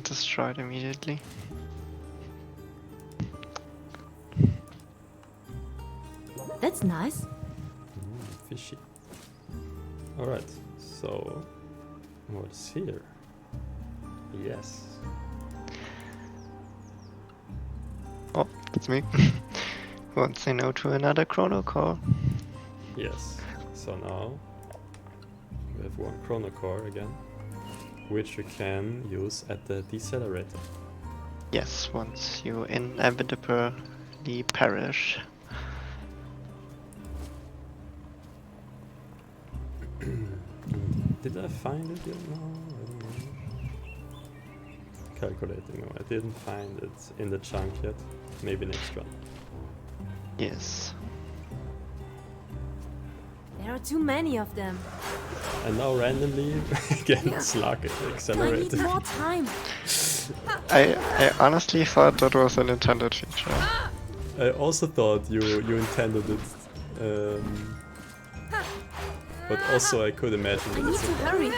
destroyed immediately. That's nice. Fishy. Alright, so what's here? Yes. Oh, that's me. Won't say no to another chrono core. Yes. So now we have one chrono core again, which we can use at the decelerator. Yes, once you inevitably perish. Did I find it yet? No, I don't know. Calculating. No, I didn't find it in the chunk yet. Maybe next run. Yes. There are too many of them. And now randomly again slug I need accelerated. more time. I honestly thought that was an intended feature. I also thought you intended it, but also I could imagine I that need it's to a hurry.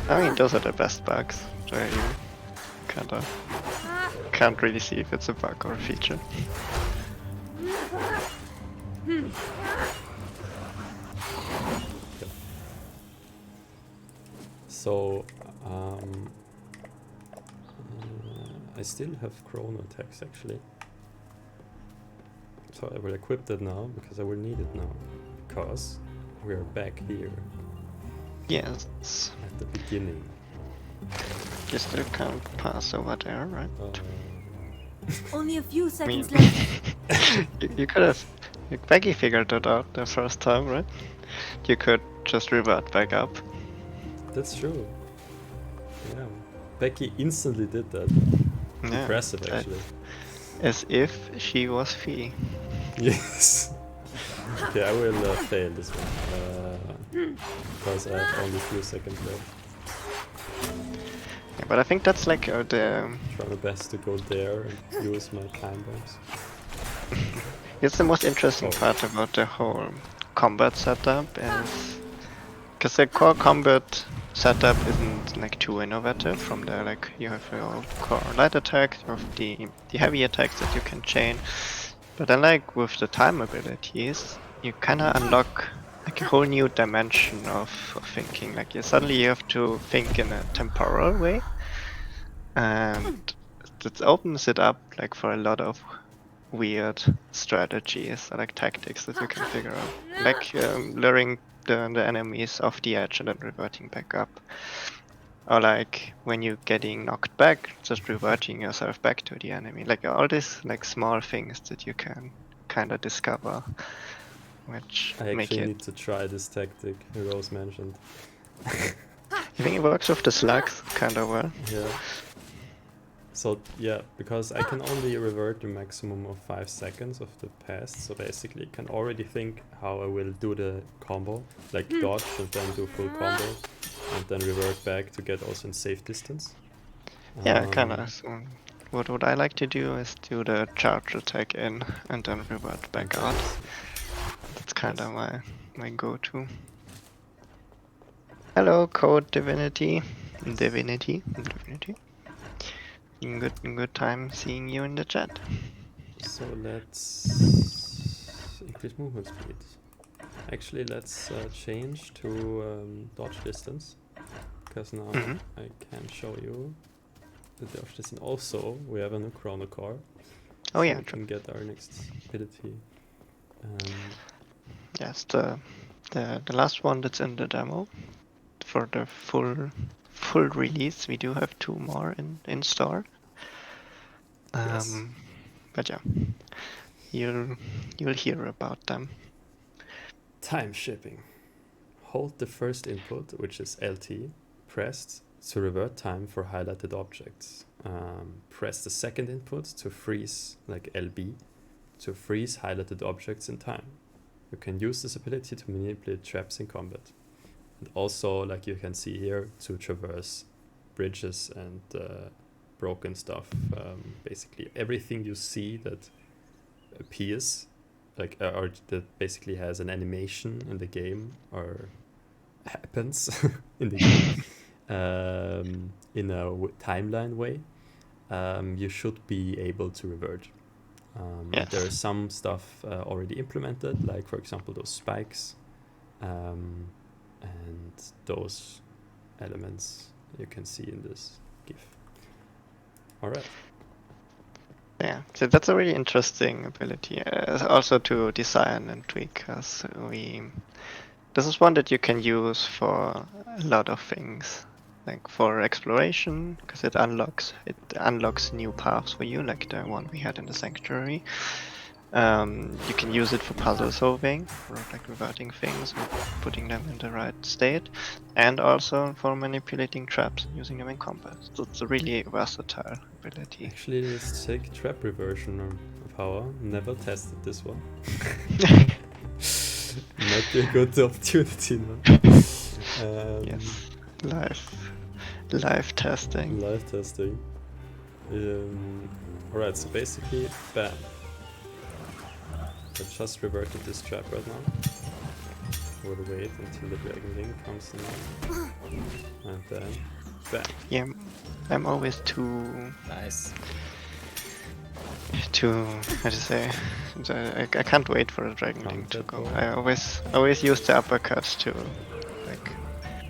I mean, those are the best bugs, where you kinda can't really see if it's a bug or a feature. So, I still have chrono attacks actually. So I will equip that now because I will need it now. Because we are back here Yes. at the beginning. You still can't pass over there, right? Only a few I mean, seconds left. you could have. Becky figured it out the first time, right? You could just revert back up. That's true. Yeah. Becky instantly did that. Yeah, Impressive actually. as if she was Fee. Yes. Okay, I will fail this one. Because I have only a few seconds left. Yeah, but I think that's like the. Try my best to go there and use my time bombs. It's the most interesting Oh. part about the whole combat setup is because the core combat setup isn't like too innovative. From there, like you have your core light attacks, you have the heavy attacks that you can chain, but then like with the time abilities, you kind of unlock like a whole new dimension of thinking. Like suddenly you have to think in a temporal way, and it opens it up like for a lot of weird strategies or like tactics that you can figure out, like luring the enemies off the edge and then reverting back up, or like when you're getting knocked back, just reverting yourself back to the enemy. Like all these like small things that you can kind of discover, which I make actually it. need to try this tactic Rose mentioned. I think it works with the slugs kind of well. Yeah. So yeah, because I can only revert the maximum of 5 seconds of the past, so basically I can already think how I will do the combo, like dodge and then do full combo, and then revert back to get also in safe distance. Yeah, kind of. So what I like to do is do the charge attack in and then revert back out. That's kind of my go-to. Hello, Code Divinity. Divinity. Good time seeing you in the chat. So let's increase movement speed. Actually, let's change to dodge distance, because now I can show you the dodge distance. Also, we have a new chrono core. Oh so yeah, we can get our next ability. Yes, the last one that's in the demo. For the full release, we do have 2 more in store. Yes. But yeah, you'll hear about them. Time shipping. Hold the first input, which is LT, pressed to revert time for highlighted objects. Press the second input to freeze, like LB, to freeze highlighted objects in time. You can use this ability to manipulate traps in combat. And also, like you can see here, to traverse bridges and broken stuff. Basically everything you see that appears, like or that basically has an animation in the game or happens in the game in a timeline way, you should be able to revert. Yes. There is some stuff already implemented, like for example those spikes, and those elements you can see in this GIF. Alright. Yeah, so that's a really interesting ability. Also to design and tweak, because this is one that you can use for a lot of things, like for exploration, because it unlocks new paths for you, like the one we had in the sanctuary. You can use it for puzzle solving, for like reverting things and putting them in the right state, and also for manipulating traps and using them in combat. So it's a really versatile ability. Actually, let's take trap reversion power. Never tested this one. Might be a good opportunity now. Yes, live testing. Live testing. Alright, so basically, bam. I just reverted this trap right now. We'll wait until the Dragon Ring comes in. And then, bam. Yeah, I'm always too Nice. how to say, I can't wait for the Dragon Link to go. Counter I always use the uppercut to like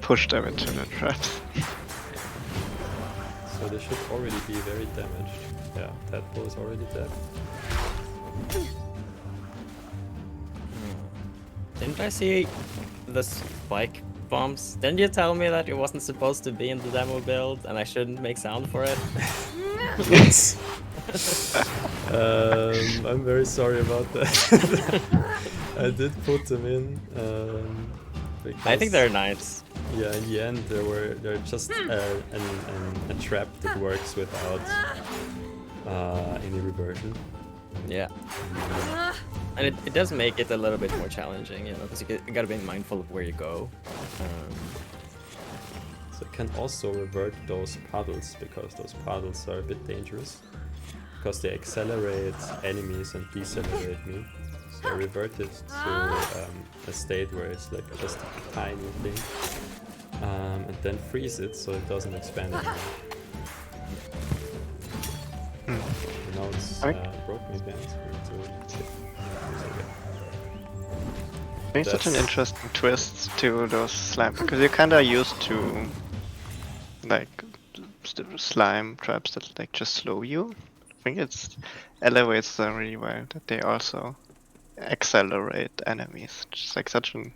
push them into the traps. So they should already be very damaged. Yeah, Tadpole is already dead. Didn't I see the spike bombs? Didn't you tell me that it wasn't supposed to be in the demo build and I shouldn't make sound for it? Yes. I'm very sorry about that. I did put them in. Because, I think they're nice. Yeah, in the end they're just a trap that works without any reversion. Yeah. And it does make it a little bit more challenging, you know, because you gotta be mindful of where you go. So it can also revert those puddles, because those puddles are a bit dangerous. Because they accelerate enemies and decelerate me. So I revert it to a state where it's like just a tiny thing. And then freeze it so it doesn't expand anymore. And now it's broken again. So we need to I think such an interesting twist to those slime, because you're kinda used to like slime traps that like just slow you. I think it's elevates them really well that they also accelerate enemies. Just like such an,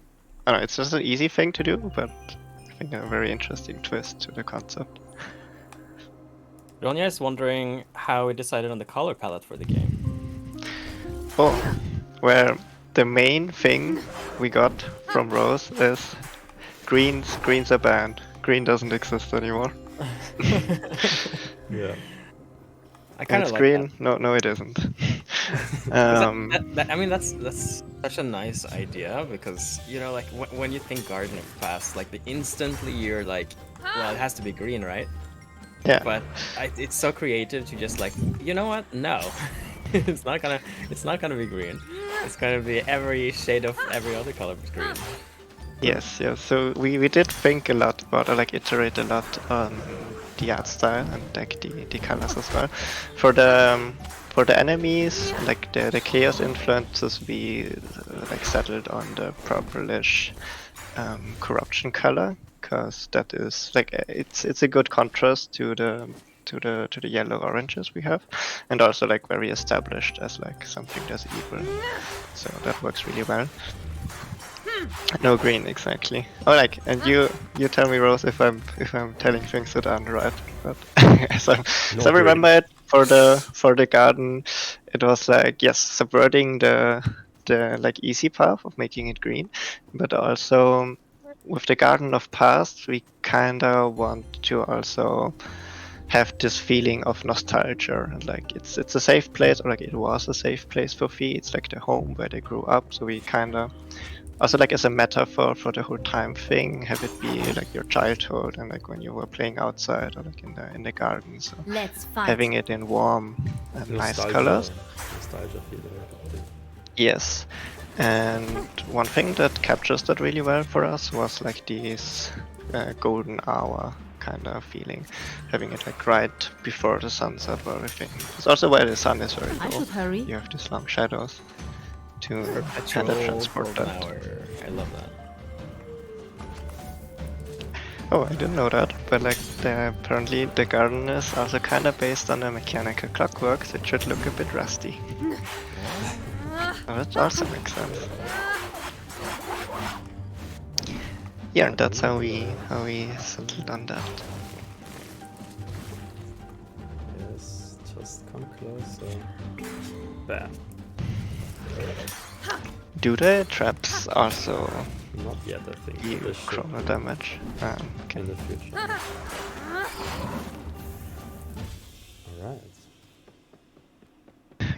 I don't know, it's just an easy thing to do, but I think a very interesting twist to the concept. Ronja is wondering how we decided on the color palette for the game. Oh, where the main thing we got from Rose is greens are banned. Green doesn't exist anymore. Yeah. I kind It's of like green. that. No, it isn't. I mean, that's such a nice idea, because you know, like when you think Garden of Past, like instantly you're like, well, it has to be green, right? Yeah. But it's so creative to just like, you know what? No, it's not gonna be green. It's gonna be every shade of every other color but green. Yes. So we did think a lot about, or like iterate a lot on the art style and like the colors as well. For the enemies, like the chaos influences, we like settled on the purplish corruption color, because that is like it's a good contrast to the yellow oranges we have, and also like very established as like something that's evil. So that works really well. No green, exactly. Oh, like, and you tell me, Rose, if I'm telling things that aren't right. But so I remember it for the garden. It was like, yes, subverting the like easy path of making it green, but also with the Garden of Past, we kinda want to also have this feeling of nostalgia, and like it's a safe place, or like it was a safe place for Fee. It's like the home where they grew up, so we kinda also, like, as a metaphor for the whole time thing, have it be like your childhood and like when you were playing outside or like in the garden. So Let's fight. having it in warm and nice Nostalgia. colors. Nostalgia feeling. Yes. And one thing that captures that really well for us was like this golden hour kind of feeling, having it like right before the sunset or everything. It's also where the sun is very I low. should hurry. You have these long shadows to kind Perpetual of transport golden that. hour. I love that. Oh, I didn't know that, but like apparently the garden is also kind of based on a mechanical clockwork, so it should look a bit rusty. Oh, that also makes sense. Yeah, and that's how we settled on that. Yes, just come closer. Bam. Do the traps also Not yet, I think. deal They should chrono be damage? Okay. in the future. Alright.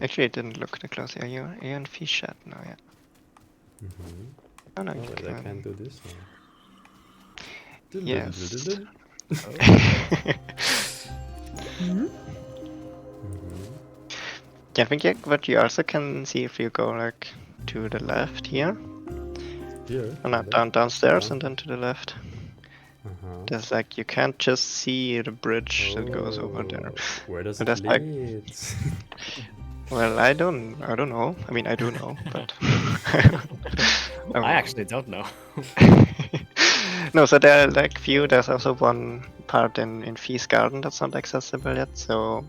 Actually, it didn't look that close. Are you in fish chat now? Yeah. Oh no, Oh, you wait, I can. can do this one. Yes. Yeah, I think what you also can see if you go like to the left here, Here? or not downstairs and then to the left. There's like you can't just see the bridge that goes over there. Where does So it that's like- lead? Well, I don't know. I mean, I do know, but I actually don't know. no. So there are like few. There's also one part in Fee's Garden that's not accessible yet. So,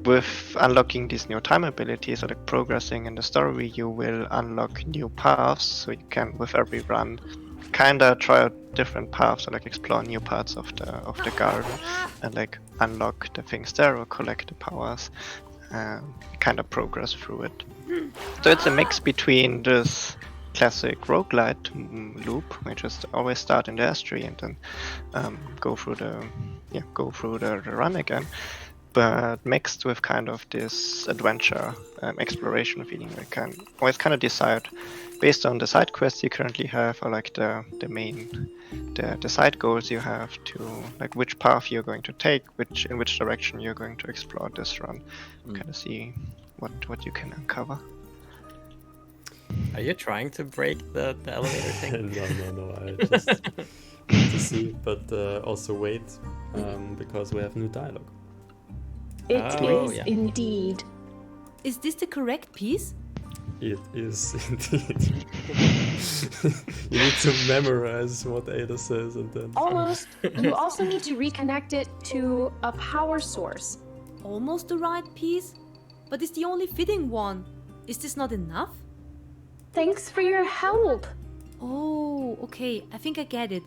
with unlocking these new time abilities or like progressing in the story, you will unlock new paths. So you can, with every run, kinda try out different paths or like explore new parts of the garden and like unlock the things there or collect the powers and kind of progress through it. So it's a mix between this classic roguelite loop, which is always start in the estuary and then go through the run again, but mixed with kind of this adventure exploration feeling. You can always kind of decide based on the side quests you currently have or like the side goals you have to like which path you're going to take, in which direction you're going to explore this run. Kind of see what you can uncover. Are you trying to break the elevator thing? No. I just want to see, but also wait because we have new dialogue. It Oh, is yeah. indeed. Is this the correct piece? It is indeed. You need to memorize what Ada says and then. Almost. You also need to reconnect it to a power source. Almost the right piece? But it's the only fitting one. Is this not enough? Thanks for your help. Oh, okay. I think I get it.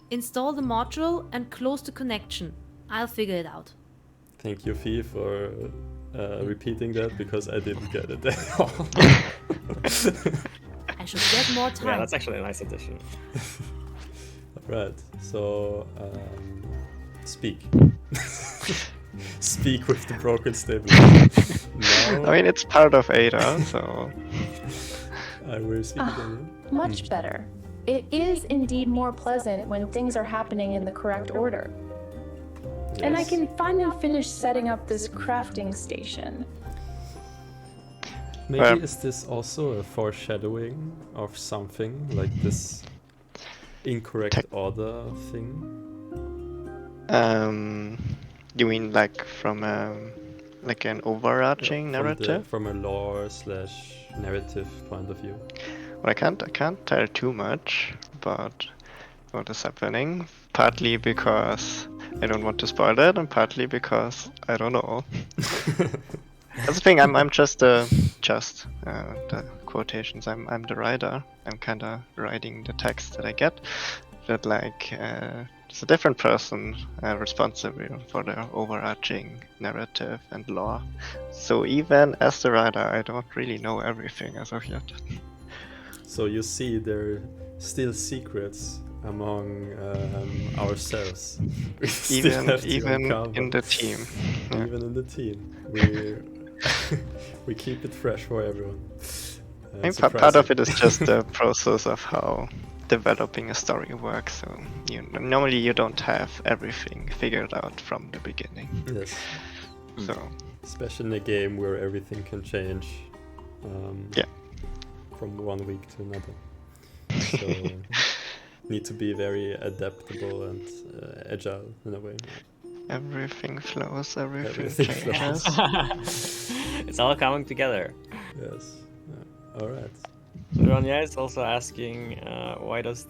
Install the module and close the connection. I'll figure it out. Thank you, Fee, for repeating that because I didn't get it at all. I should get more time. Yeah, that's actually a nice addition. Right, so speak. Speak with the broken stabilizer. No, I mean, it's part of Ada, so I will speak again. Much better. It is indeed more pleasant when things are happening in the correct order. And I Yes. can finally finish setting up this crafting station. Maybe is this also a foreshadowing of something like this incorrect order thing? you mean like from like an overarching narrative? From a lore/narrative point of view. Well, I can't tell too much about what is happening. Partly because I don't want to spoil it, and partly because I don't know. That's the thing. I'm just the quotations. I'm the writer. I'm kind of writing the text that I get. But like, it's a different person responsible for the overarching narrative and lore. So even as the writer, I don't really know everything as of yet. So you see, there are still secrets among ourselves. We still Even have to even uncover. in the team. Yeah. Even in the team, we keep it fresh for everyone. I think part of it is just the process of how developing a story works. So normally you don't have everything figured out from the beginning. Yes, So especially in a game where everything can change. Yeah. From one week to another. So need to be very adaptable and agile in a way. everything flows, everything Everything changes. It's all coming together. Yes. All right. Ronja is also asking, why does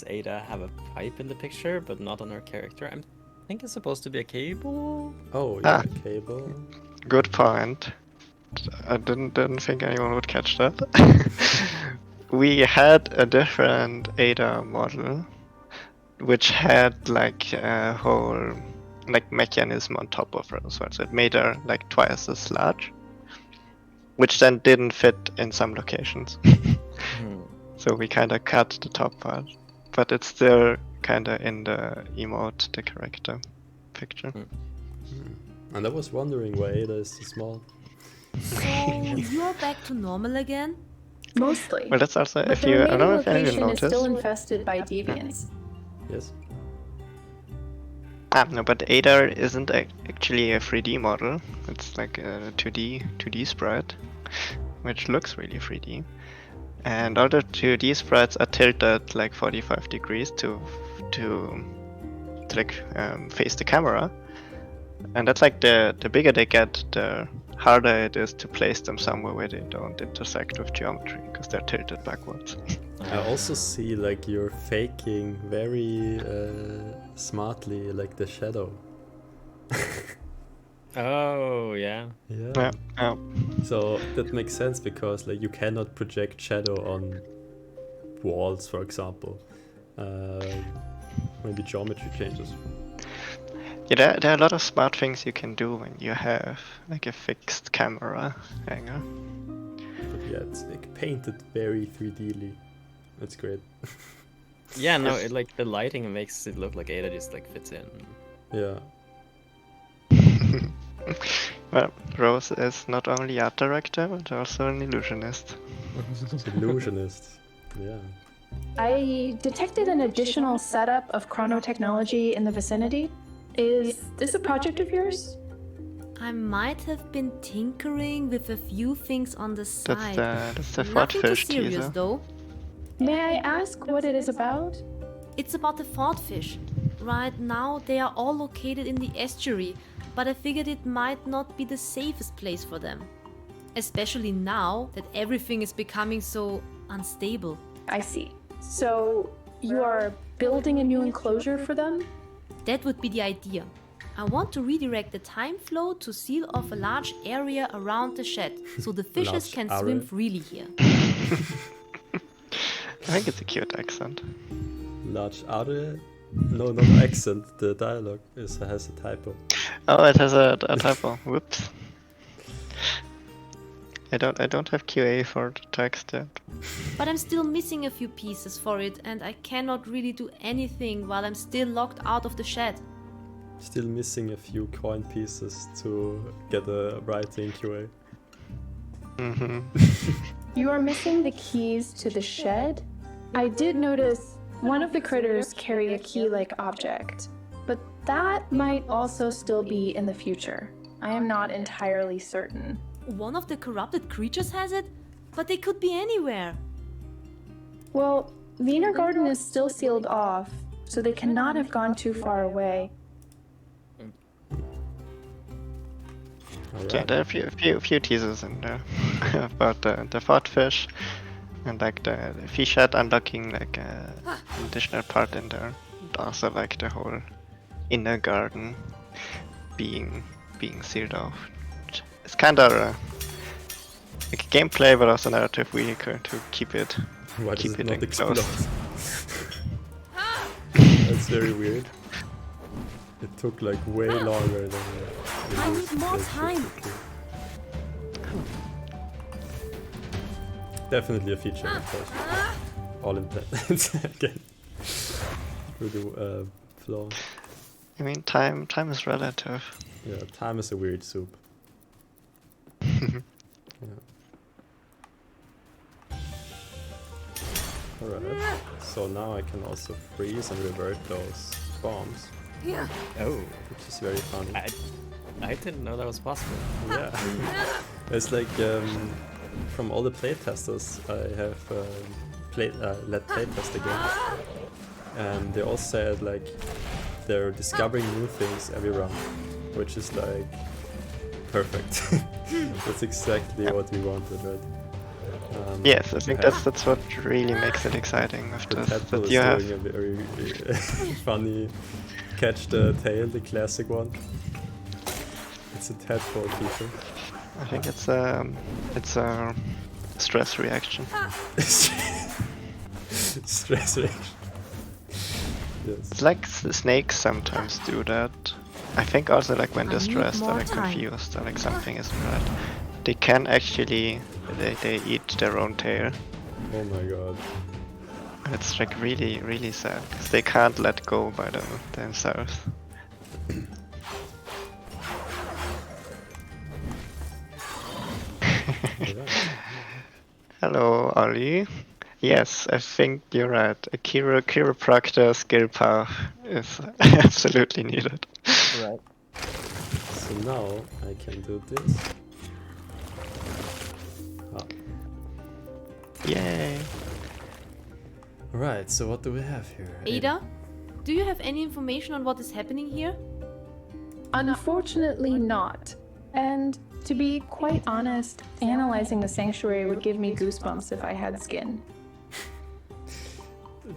Ada have a pipe in the picture but not on her character? I think it's supposed to be a cable. Oh, yeah, cable. Good point. I didn't think anyone would catch that. We had a different Ada model, which had like a whole like mechanism on top of her as well. So it made her like twice as large, which then didn't fit in some locations. So we kind of cut the top part, but it's still kind of in the emote, the character picture. And I was wondering why Ada is so small. So you're back to normal again? Mostly. Well, that's also But if the you. I remaining don't know if anyone location is still noticed. infested by deviants. Yes. No, but Ada isn't actually a 3D model. It's like a 2D sprite, which looks really 3D. And all the 2D sprites are tilted like 45 degrees to like face the camera. And that's like the bigger they get, the harder it is to place them somewhere where they don't intersect with geometry because they're tilted backwards. I also see like you're faking very smartly like the shadow. Oh, yeah. Yeah. Yeah. So that makes sense because like you cannot project shadow on walls, for example. Maybe geometry changes. Yeah, there are a lot of smart things you can do when you have like a fixed camera angle. But yeah, it's like painted very 3D-ly. That's great. Yeah, no, it, like the lighting makes it look like Ada just like fits in. Yeah. Well, Rose is not only art director but also an illusionist. Illusionist. Yeah. I detected an additional setup of chronotechnology in the vicinity. Is this a project of yours? I might have been tinkering with a few things on the side. That's the Nothing too Fodfish serious teaser. though. May I ask what it is about? It's about the fodfish. Right now they are all located in the estuary, but I figured it might not be the safest place for them. Especially now that everything is becoming so unstable. I see. So, you are building a new enclosure for them? That would be the idea. I want to redirect the time flow to seal off a large area around the shed, so the fishes Large can area? swim freely here. I think it's a cute accent. Large area? No, not accent. The dialogue has a typo. Oh, it has a typo. Whoops. I don't have QA for the text yet. But I'm still missing a few pieces for it, and I cannot really do anything while I'm still locked out of the shed. Still missing a few coin pieces to get a writing QA. You are missing the keys to the shed? I did notice one of the critters carry a key-like object, but that might also still be in the future. I am not entirely certain. One of the corrupted creatures has it? But they could be anywhere. Well, the inner garden is still sealed off, so they cannot have gone too far away. Yeah, there are a few teasers in there about the fodfish and like the fish head unlocking like an additional part in there. And also like the whole inner garden being sealed off. It's kind of like a gameplay, but also narrative vehicle to keep it Why does it not enclosed. explode? That's very weird. It took like way longer than I need more time. Definitely a feature, of course. All intent again. Really flaw. I mean, time is relative. Yeah, time is a weird soup. Yeah. Alright, so now I can also freeze and revert those bombs, Oh, which is very funny. I didn't know that was possible. Yeah. It's like from all the playtesters I have let playtest again, and they all said like they're discovering new things every round, which is like perfect. That's exactly what we wanted, right? Yes, I think that's what really makes it exciting. With The this, tadpole that is you doing have a very funny catch the tail, the classic one. It's a tadpole feature. I think it's a stress reaction. Stress reaction. Yes. It's like snakes sometimes do that. I think also like when I they're need stressed or more like time. confused or like something isn't right. They can actually they eat their own tail. Oh my god. And it's like really sad because they can't let go by themselves. Alright. Hello, Ollie. Yes, I think you're right. A chiropractor skill path is absolutely needed. Right. So now I can do this. Ah. Yay! Right, so what do we have here? Ada, do you have any information on what is happening here? Unfortunately not. And to be quite honest, analyzing the sanctuary would give me goosebumps if I had skin.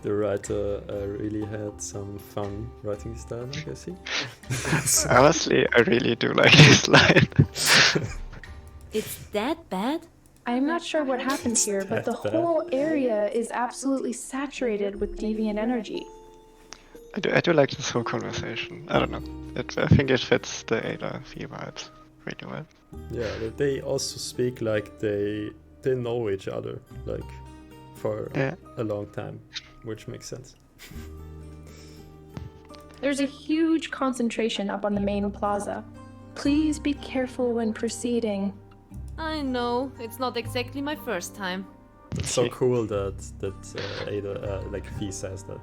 The writer really had some fun writing this dialogue, I see. Honestly, I really do like this line. It's that bad? I'm not sure what happened here, but the whole area is absolutely saturated with deviant energy. I do like this whole conversation. I don't know. I think it fits the Ada V vibes really well. Yeah, they also speak like they know each other, like for a long time, which makes sense. There's a huge concentration up on the main plaza. Please be careful when proceeding. I know, it's not exactly my first time. It's so cool that Ada like V says that.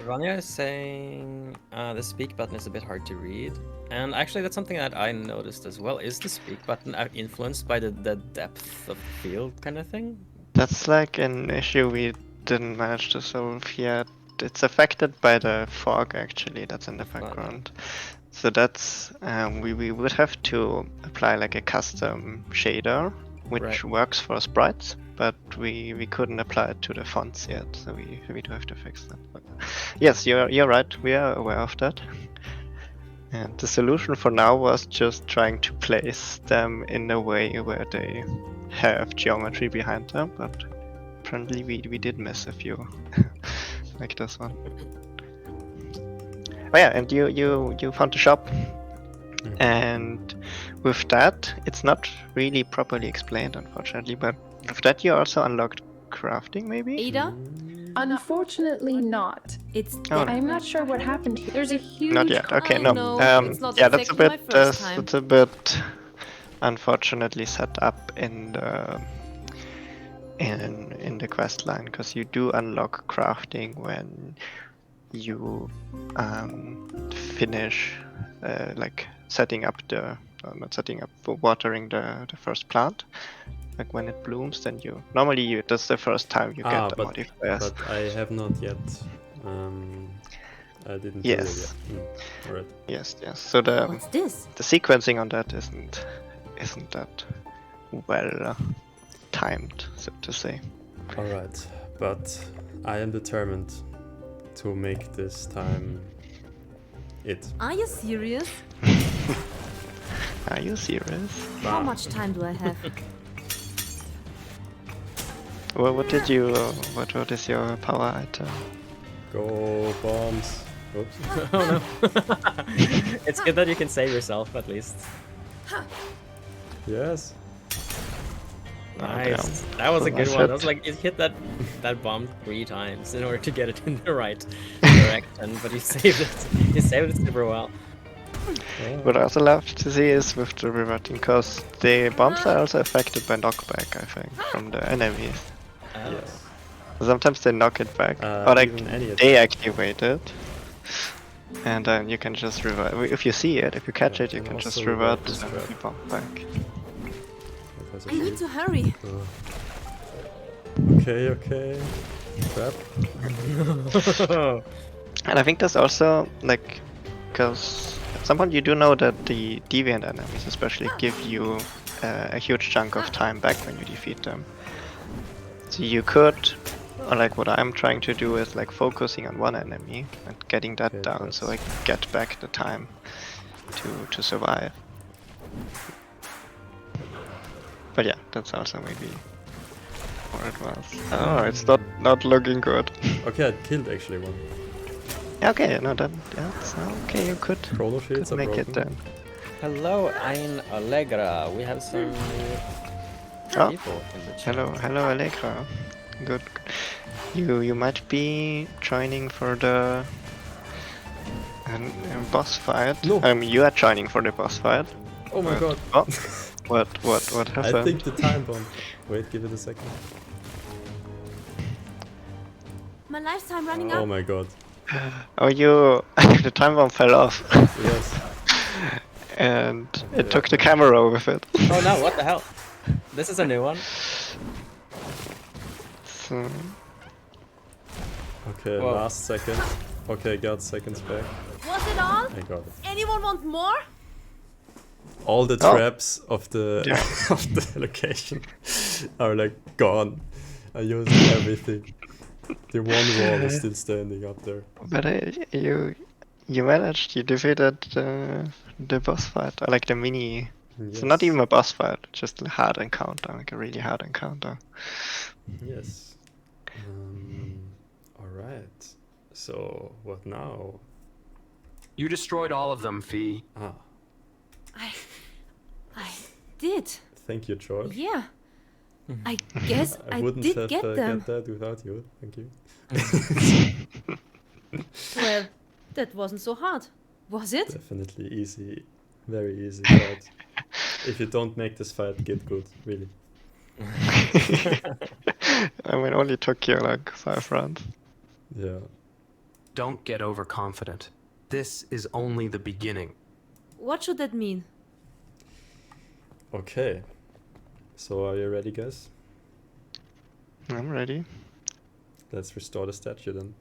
Rania is saying the speak button is a bit hard to read. And actually that's something that I noticed as well. Is the speak button influenced by the depth of field kind of thing? That's like an issue we didn't manage to solve yet. It's affected by the fog actually that's in the background. So that's we would have to apply like a custom shader which works for sprites, but we couldn't apply it to the fonts yet, so we do have to fix that. But yes, you're right, we are aware of that. And the solution for now was just trying to place them in a way where they have geometry behind them, but apparently we did miss a few like this one. Oh yeah, and you found the shop, and with that, it's not really properly explained, unfortunately, but with that you also unlocked crafting, maybe? Ada? Unfortunately not. It's I'm not sure what happened here. There's a huge... Not yet, okay, no. It's not yeah, that's a exactly my bit, first time. that's a bit unfortunately set up in the quest line, because you do unlock crafting when you finish like setting up watering the first plant. Like when it blooms, then that's the first time you get the modifiers. But I have not yet. I didn't do it yet. Alright. Yes. So the What's this? the sequencing on that isn't that well timed, so to say. Alright, but I am determined to make this time it. Are you serious? Are you serious? How much time do I have? Well, what is your power item? Go bombs. Oops. Oh no. It's good that you can save yourself at least. Yes. Nice. That was a good one. That was like you hit that bomb 3 times in order to get it in the right direction, but you saved it. You saved it super well. What I also love to see is with the reverting, because the bombs are also affected by knockback, I think, from the enemies. Yes. Sometimes they knock it back, or like they activate it, and then you can just revert. If you see it, if you catch it, you can just revert the bomb back. I need to hurry. Okay. Crap. And I think there's also like, because at some point you do know that the deviant enemies especially give you a huge chunk of time back when you defeat them. So you could, or like what I'm trying to do is like focusing on one enemy and getting that down, so I get back the time to survive. But yeah, that's also maybe more advanced. Oh, it's not looking good. Okay, I killed actually one. Okay, no, that's okay. You could Chrono shields are make broken. it then. Hello, Ein Allegra. We have some people in the chat. Hello, Allegra. Good. You might be joining for the boss fight. No. You are joining for the boss fight. Oh my god. Oh, what happened? I think the time bomb. Wait, give it a second. My lifetime running Oh up. my god. Oh, the time bomb fell off. Yes. And it took the camera with it. Oh no, what the hell? This is a new one. So, Okay, Whoa. last second. Okay, got seconds back. Was it all? I got it. Anyone want more? All the Oh. traps of the Yeah. of the location are like gone. I used everything. The one wall is still standing up there. But you managed. You defeated the boss fight, or like the mini. So not Yes. even a boss fight, just a hard encounter, like a really hard encounter. Yes. All right. So what now? You destroyed all of them, Fee. Ah, I did. thank you, George. Yeah. I guess I wouldn't did have get them. get that without you. Thank you. Well, that wasn't so hard, was it? Definitely easy, very easy fight. If you don't make this fight, get good, really. I mean, only took you like 5 rounds. Yeah. Don't get overconfident. This is only the beginning. What should that mean? Okay. So are you ready, guys? I'm ready. Let's restore the statue then.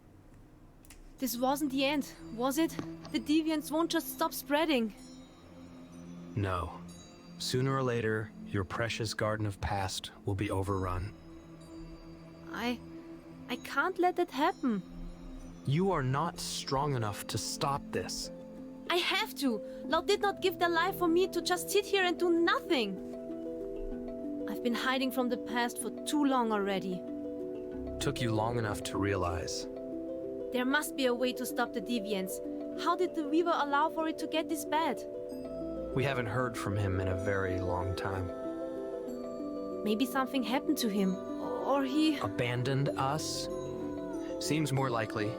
This wasn't the end, was it? The deviants won't just stop spreading. No. Sooner or later, your precious garden of past will be overrun. I can't let that happen. You are not strong enough to stop this. I have to. Lao did not give their life for me to just sit here and do nothing. I've been hiding from the past for too long already. Took you long enough to realize. There must be a way to stop the deviants. How did the Weaver allow for it to get this bad? We haven't heard from him in a very long time. Maybe something happened to him. Or he... Abandoned us? Seems more likely.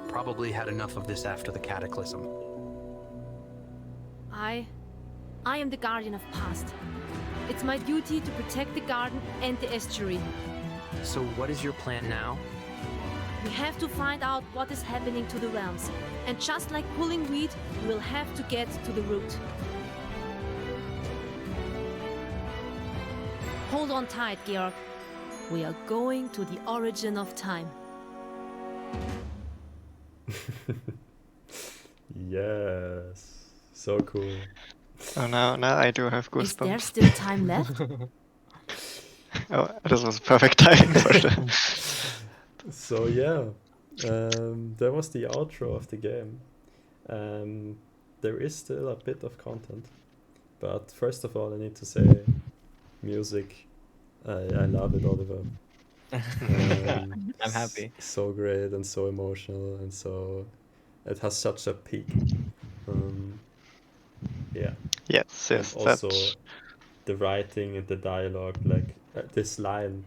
Probably had enough of this after the cataclysm. I am the Guardian of Past. It's my duty to protect the garden and the estuary. So what is your plan now? We have to find out what is happening to the realms. And just like pulling weed, we'll have to get to the root. Hold on tight, Georg. We are going to the origin of time. Yes. So cool. Oh, now I do have Is there goosebumps. still time left? Oh, this was perfect timing for sure. So yeah, that was the outro of the game. There is still a bit of content, but first of all, I need to say, music. I love it, Oliver. I'm happy. So great and so emotional, and so it has such a peak. Yeah. Yes, And yes. also That, the writing and the dialogue, like this line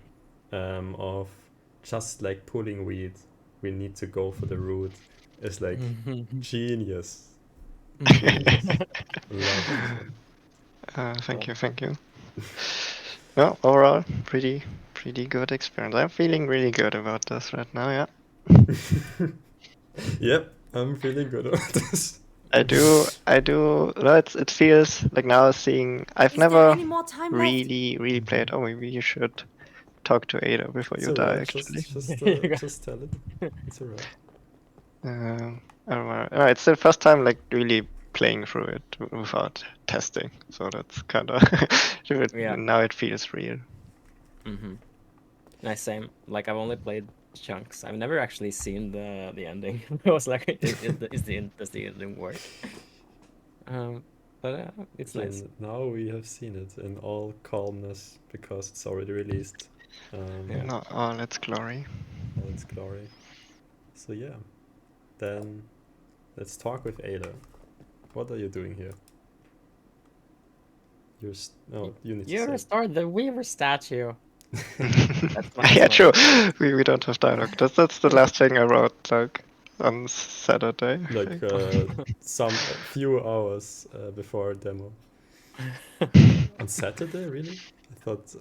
of just like pulling weed, we need to go for the root, is like genius. Genius. Love it. thank you. No, overall, pretty good experience. I'm feeling really good about this right now. Yeah. Yep, I'm feeling good about this. I do. No, it feels like now seeing. I've Is there never any more time left? really played. Oh, maybe you should talk to Ada before you It's die. alright, Actually, just tell it. It's alright. I don't know. No, it's the first time like really playing through it without testing, so that's kind of Yeah. now it feels real. Nice, same. Like I've only played chunks. I've never actually seen the ending. I was like, does the ending work? But it's nice. And now we have seen it in all calmness because it's already released. Yeah. No, all its glory. All its glory. So yeah, then let's talk with Ada. What are you doing here? You need You to say. restored the Weaver statue. Yeah, true. We don't have dialogue. That's the last thing I wrote like on Saturday. I Like think. a few hours before demo. On Saturday, really? I thought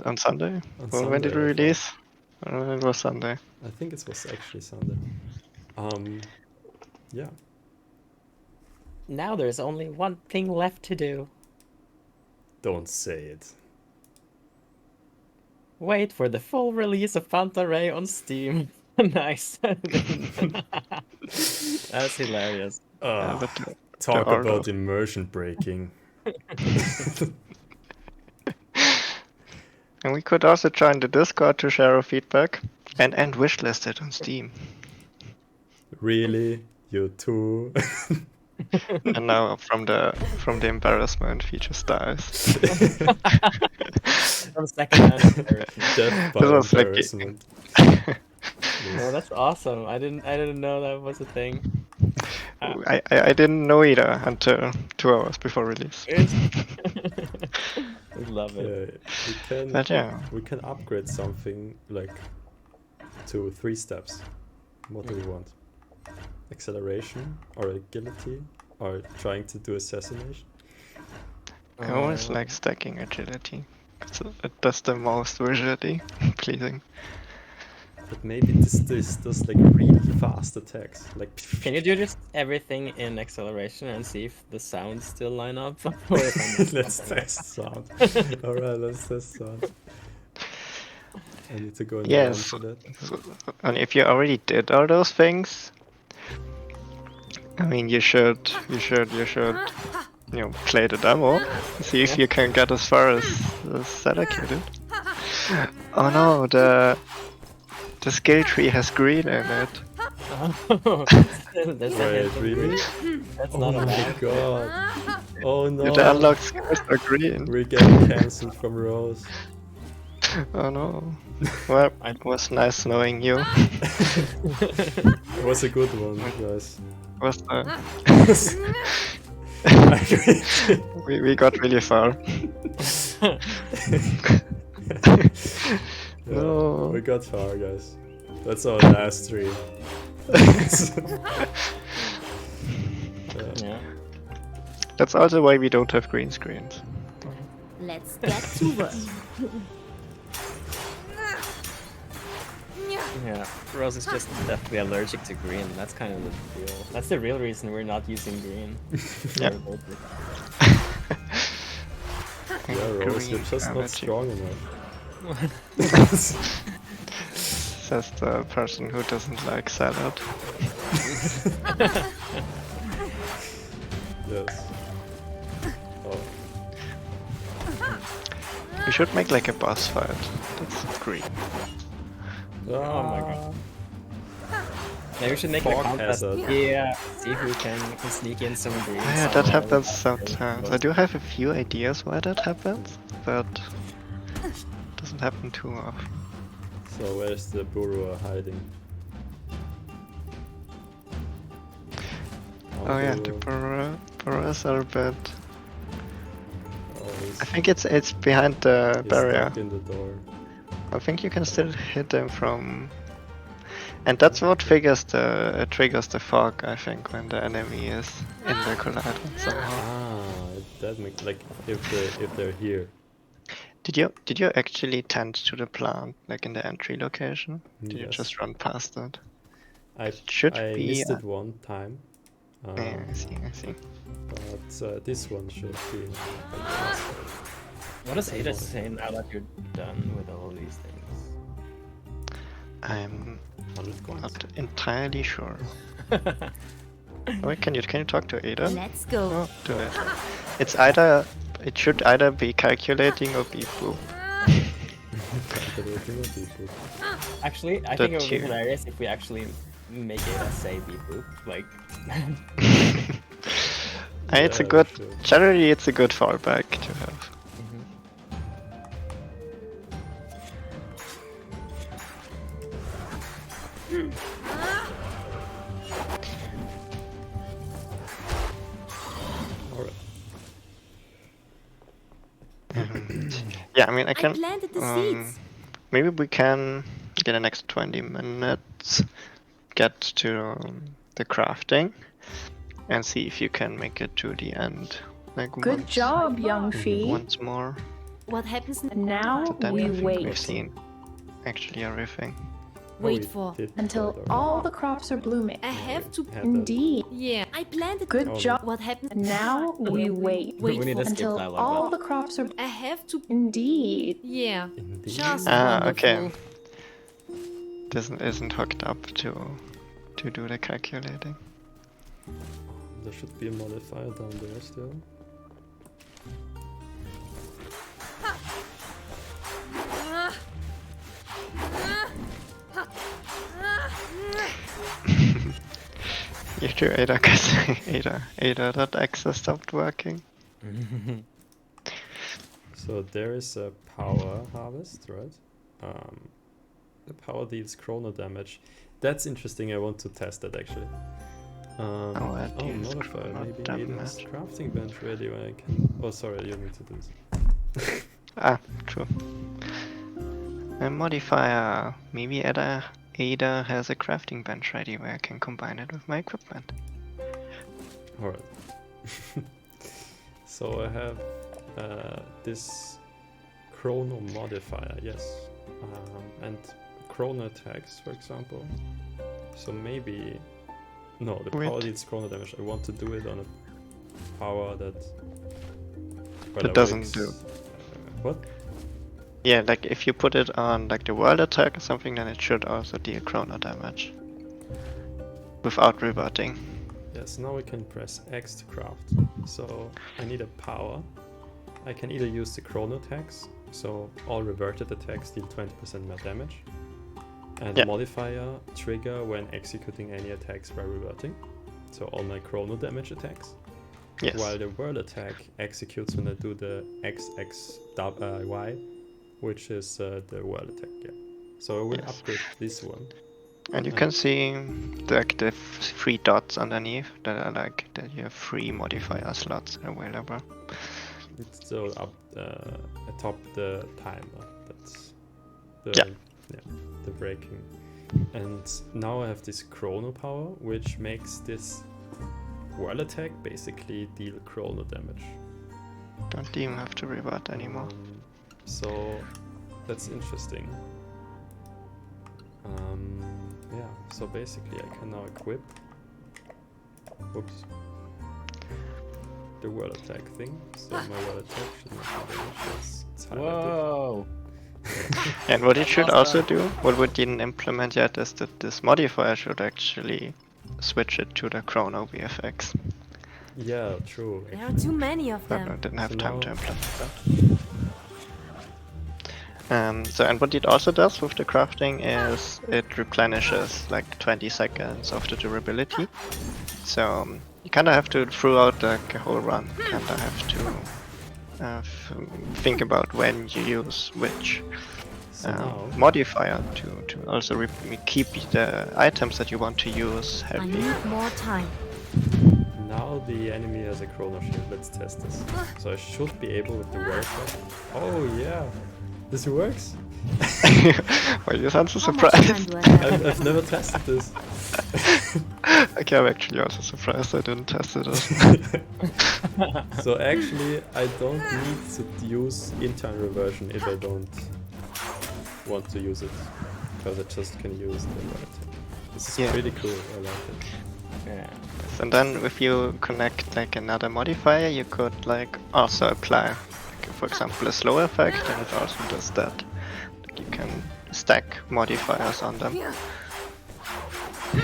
on Sunday. on Well, when did Sunday, we I thought. release? It was Sunday. I think it was actually Sunday. Yeah. Now there's only one thing left to do. Don't say it. Wait for the full release of Panta Rhei on Steam. Nice. That's hilarious. Ah, but talk order. about immersion breaking. And we could also join the Discord to share our feedback and wishlist it on Steam. Really? You too? And now from the embarrassment feature stars. From second-hand embarrassment. Death by This was like- embarrassment. No, that's awesome. I didn't know that was a thing. I didn't know either until 2 hours before release. I love Yeah, it. But yeah, we can upgrade something like to 3 steps. What do we want? Acceleration or agility or trying to do assassination? I always like stacking agility. It does the most visually pleasing. But maybe this does like really fast attacks. Like Can you do just everything in acceleration and see if the sounds still line up? Or if I missed let's something? test sound. Alright, let's test sound. I need to go in Yes. for that. And if you already did all those things, I mean, you should play the demo, see if you can get as far as Sadaki did. Oh no, the skill tree has green in it. There's a Wait, hint of really? green. That's Oh not my allowed. god. Oh no. The unlocked skills are green. We're getting cancelled from Rose. Oh no. Well, it was nice knowing you. It was a good one, guys. Was I we got really far. Yeah, No. we got far, guys. That's our last stream. Yeah. That's also why we don't have green screens. Let's get to work. Yeah. Rose is just definitely allergic to green. That's kind of the deal. That's the real reason we're not using green. Yeah. We're allergic. Yeah, Rose, you're Green just not allergy. strong enough. Says the person who doesn't like salad. Yes. Oh, We should make like a boss fight. That's green. Oh my god. Maybe we should make a Fog contest. hazard. Yeah. See who can sneak in some green. Oh, yeah, that happens sometimes. I do have a few ideas why that happens, but it doesn't happen too often. so where's the Burua hiding? Oh yeah, the burrows are a bit. Oh, he's, I think it's behind the he's barrier. stuck in the door. I think you can still hit them from. And that's what triggers the fog, I think, when the enemy is in the collider somehow. Ah, that makes like if they're here. Did you actually tend to the plant, like in the entry location? Did you Yes. just run past it? I Should I be, missed it one time. Yeah, I see. But this one should be fantastic. What does Ada say now that you're done with all these things? I'm 100 coins. not entirely sure. Wait, can you talk to Ada? Let's go. Do it. It should either be calculating or be boop. Calculating or people. Actually, I The think it would be two. hilarious if we actually make Ada say beep boop. Like, It's a Yeah, good. sure. Generally, it's a good fallback to have. Alright. Yeah, I mean, I I can. planted the um, seeds. Maybe we can, in the next 20 minutes, get to the crafting and see if you can make it to the end. Like Good once, job, young Fee. Once more. What happens And now But then I we think we've wait seen actually everything. Wait we for. did until that already. all the crops are blooming. I have to. Had that. Indeed. Yeah, I planted. Good Oh, job. What happens? And now we wait Wait we need for. to skip until dialogue. all but- the crops are. I have to. Indeed. Yeah. Indeed. Just Ah, wonderful. okay. isn't hooked up to do the calculating. There should be a modifier down there still. You do Ada, cause Ada.exe stopped working. So there is a power harvest, right? The power deals chrono damage. That's interesting. I want to test that actually. That deals modifier. chrono Maybe damage. Ada's crafting bench ready where I can. Oh, sorry, you need to do this. Ah, true. A modifier. Maybe Ada has a crafting bench ready where I can combine it with my equipment. Alright. So I have this chrono modifier, yes. And chrono attacks, for example. So maybe... No, the power Wait. deals chrono damage. I want to do it on a power that... That doesn't do. What? Yeah, like if you put it on like the world attack or something, then it should also deal chrono damage. Without reverting. Yes, now we can press X to craft. So I need a power. I can either use the chrono attacks, so all reverted attacks deal 20% more damage. And Yeah. modifier trigger when executing any attacks by reverting. So all my chrono damage attacks. Yes. While the world attack executes when I do the XXY, which is the world attack, yeah. So I will Yes. upgrade this one. And you can see like the 3 dots underneath that are like that you have 3 modifier slots available. It's still up atop the timer. That's the the breaking. And now I have this chrono power, which makes this world attack basically deal chrono damage. Don't even have to revert anymore. So that's interesting. Yeah, so basically I can now equip the world attack thing. So my world attack should not be damage. It's highlighted. Whoa! And what it should Lost also that. do, what we didn't implement yet, is that this modifier should actually switch it to the chrono VFX. Yeah, true. There are too many of But I them. didn't have So time now- to implement that. So and what it also does with the crafting is it replenishes like 20 seconds of the durability. So you kind of have to throughout the whole run, kind of have to think about when you use which So now modifier to also keep the items that you want to use I healthy. need more time. Now the enemy has a chrono shield. Let's test this. So I should be able with the world attack. Oh yeah, this works. Well, you sound so How much time surprised. do I have? I've never tested this. Okay, I'm actually also surprised I didn't test it. So actually, I don't need to use internal reversion if I don't want to use it, because I just can use the world attack. This is Yeah. pretty cool. I like it. Yeah. And then if you connect like another modifier, you could like also apply, like, for example, a slow effect, and it also does that. Like, you can stack modifiers on them.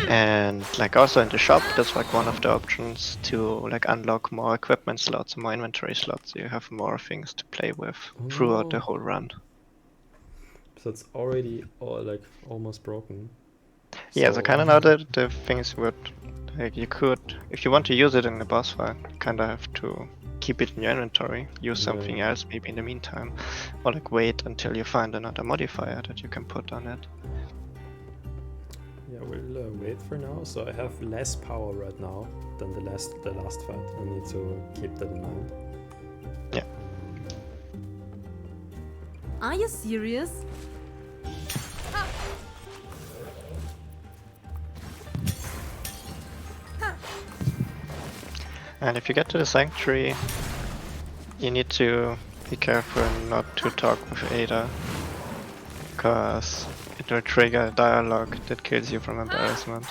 And like also in the shop, that's like one of the options to like unlock more equipment slots, more inventory slots, so you have more things to play with throughout the Oh. whole run. So it's already like almost broken. Yeah, so kind of now the things would, like you could, if you want to use it in the boss fight, kind of have to keep it in your inventory, use something Yeah. else maybe in the meantime, or like wait until you find another modifier that you can put on it. Yeah, we'll wait for now. So I have less power right now than the last fight. I need to keep that in mind. Yeah. Are you serious? And if you get to the sanctuary, you need to be careful not to talk with Ada, because it will trigger a dialogue that kills you from embarrassment.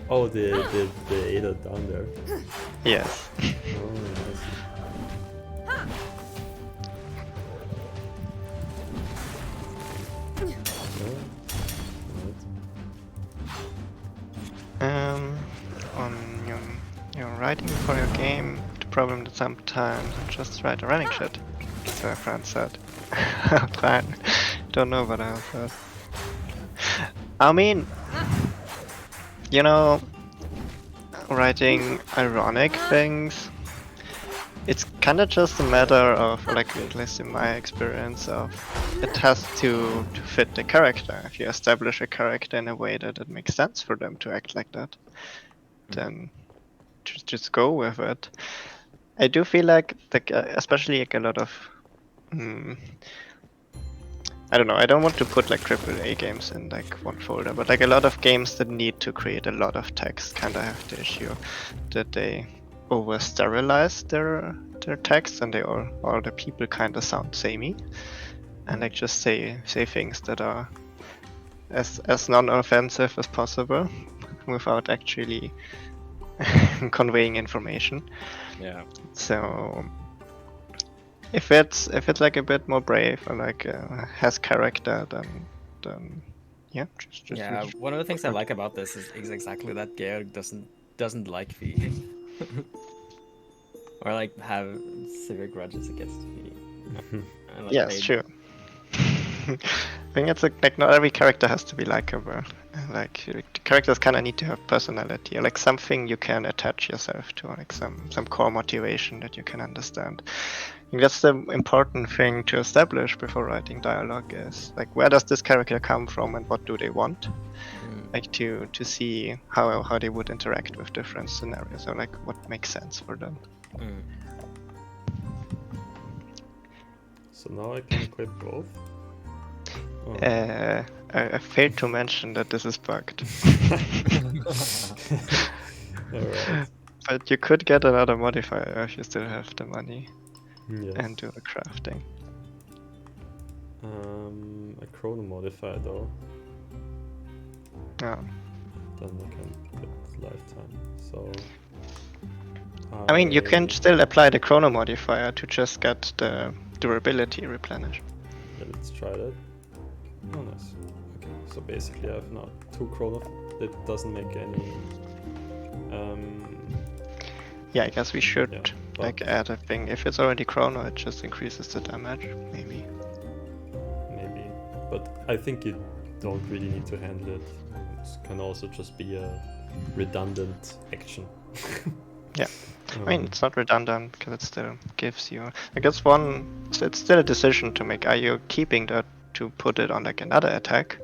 Oh, the Ada down there. Yes. Oh, I see. writing for your game, the problem that sometimes just write a running shit, as my friend said. Fine. Don't know what I said. I mean, you know, writing ironic things, it's kind of just a matter of, like, at least in my experience, of it has to fit the character. If you establish a character in a way that it makes sense for them to act like that, then just go with it. I do feel like, especially like a lot of, I don't know, I don't want to put like AAA games in like one folder, but like a lot of games that need to create a lot of text kind of have the issue that they over sterilize their text, and all the people kind of sound samey, and like just say things that are as non-offensive as possible without actually conveying information. Yeah. So if it's like a bit more brave or like has character, then yeah, just Yeah, one of the things I like about this is exactly that Georg doesn't like V. Or like have severe grudges against V. And, like, yes, true. I think it's like not every character has to be likable. Like the characters kind of need to have personality, or like something you can attach yourself to, like some core motivation that you can understand. I think that's the important thing to establish before writing dialogue, is like, where does this character come from and what do they want? Like to see how they would interact with different scenarios, or like what makes sense for them. So now I can equip both? Oh. I failed to mention that this is bugged. Alright. But you could get another modifier if you still have the money. Yes. And do the crafting. A chrono modifier though. Yeah. Then I can get lifetime. So I mean, you can still apply the chrono modifier to just get the durability replenished. Yeah, let's try that. Oh, nice. Okay, so basically I have now 2 chrono. It doesn't make any. Yeah, I guess we should Yeah, like add a thing. If it's already chrono, it just increases the damage. Maybe. But I think you don't really need to handle it. It can also just be a redundant action. Yeah. I mean, it's not redundant because it still gives you. I guess it's still a decision to make. Are you keeping that to put it on like another attack,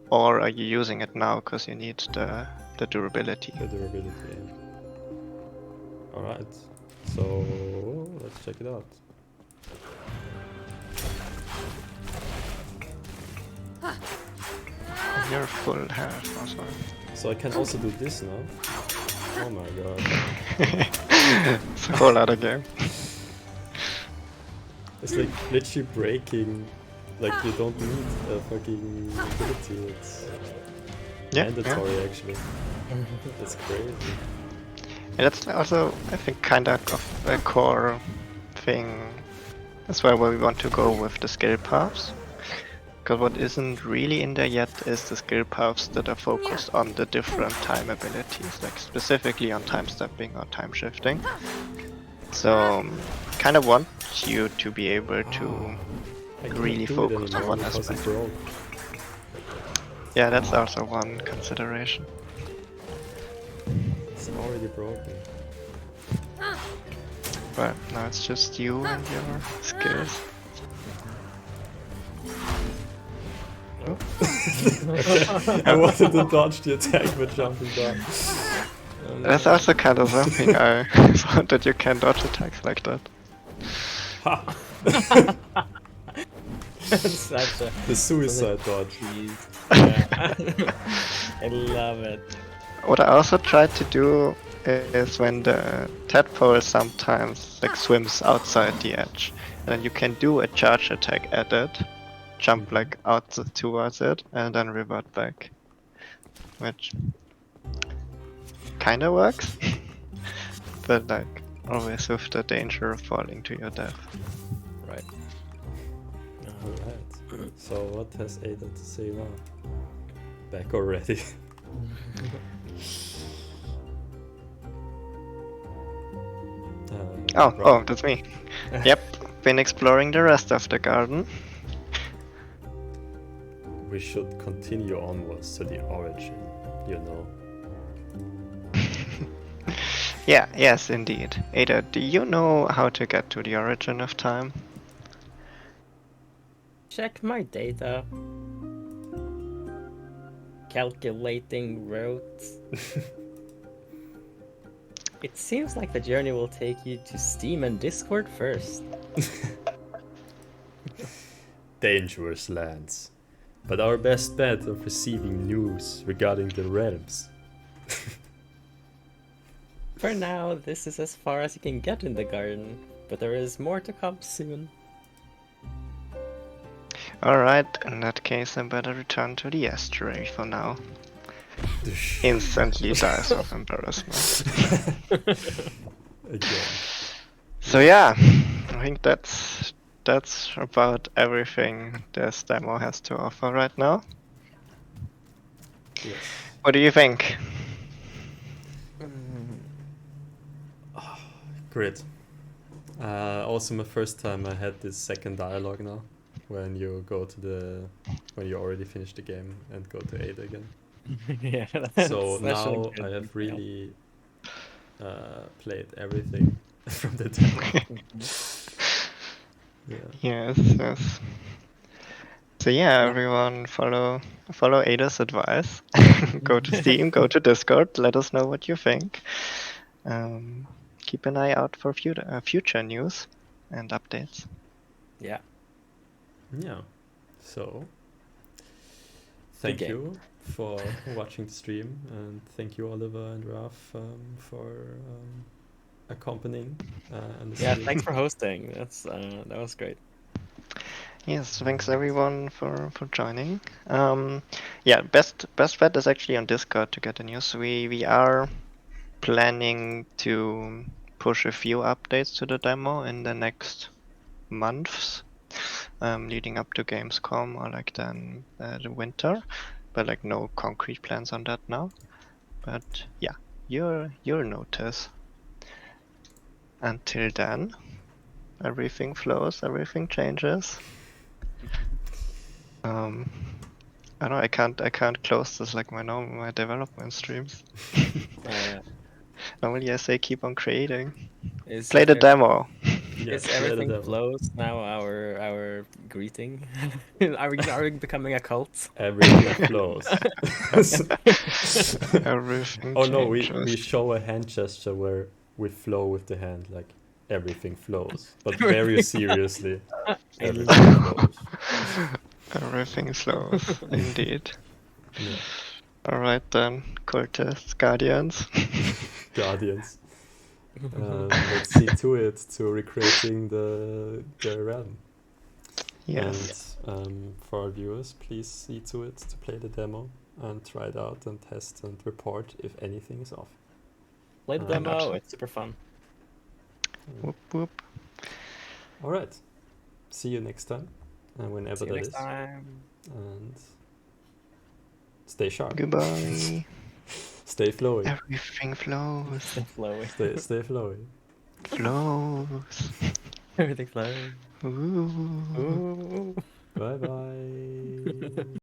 or are you using it now because you need the durability? The durability. Yeah. All right. So let's check it out. You're full health. Oh, sorry. So I can also do this now. Oh my god. It's a whole other game. It's like literally breaking. Like you don't need a fucking ability. It's mandatory actually. That's crazy. And that's also, I think, kind of a core thing as well, where we want to go with the skill paths. Because what isn't really in there yet is the skill paths that are focused on the different time abilities, like specifically on time stepping or time shifting. So, kind of want you to be able to really focus on one aspect. Yeah, that's also one consideration. It's already broken. But now it's just you and your skills. Oh. I wanted to dodge the attack but jumping down. That's also kind of something I thought, that you can dodge attacks like that. Ha! The suicide dodge. Yeah. I love it. What I also tried to do is when the tadpole sometimes like swims outside the edge, and then you can do a charge attack at it, jump like out towards it, and then revert back, which kind of works, but like always with the danger of falling to your death. Right. Alright. So what has Ada to say now? Back already. Oh, that's me. Yep, been exploring the rest of the garden. We should continue onwards to the origin, you know. Yeah, yes, indeed. Ada, do you know how to get to the origin of time? Check my data. Calculating routes. It seems like the journey will take you to Steam and Discord first. Dangerous lands. But our best bet of receiving news regarding the realms. For now, this is as far as you can get in the garden, but there is more to come soon. Alright, in that case I better return to the estuary for now. Instantly dies of embarrassment. Again. So yeah, I think that's about everything this demo has to offer right now. Yes. What do you think? Great. Also my first time I had this second dialogue now. When you go to when you already finished the game and go to Ada again. Yeah. So now I have really played everything from the demo. Yeah. Yes. So yeah, everyone follow Ada's advice. Go to Steam, go to Discord, let us know what you think. Keep an eye out for future news and updates. Yeah. Yeah. So thank game. you for watching the stream, and thank you Oliver and Raf for accompanying and Yeah, thanks for hosting. That was great. Yes, thanks everyone for joining. Yeah, best bet is actually on Discord to get the news. We are planning to push a few updates to the demo in the next months, leading up to Gamescom or like then the winter, but like no concrete plans on that now. But yeah, you'll notice. Until then, everything flows, everything changes. I don't know. I can't close this like my development streams. Normally I say keep on creating. Play the demo. Is everything flows now our greeting? Are we becoming a cult? Everything flows. Everything Oh no, changes. we show a hand gesture where we flow with the hand, like everything flows, but very seriously. Everything flows. Everything flows, indeed. Yeah. Alright then, cultists, guardians. Guardians. Let's see to it to recreating the realm. Yes. And for our viewers, please see to it to play the demo and try it out and test and report if anything is off. Play the demo, it's super fun. Whoop whoop. Alright. See you next time. And whenever that is. Time. And stay sharp. Goodbye. Stay flowy. Everything flows. Stay flowy. Stay flowy. Flows. Everything flows. Ooh. Ooh. Bye bye.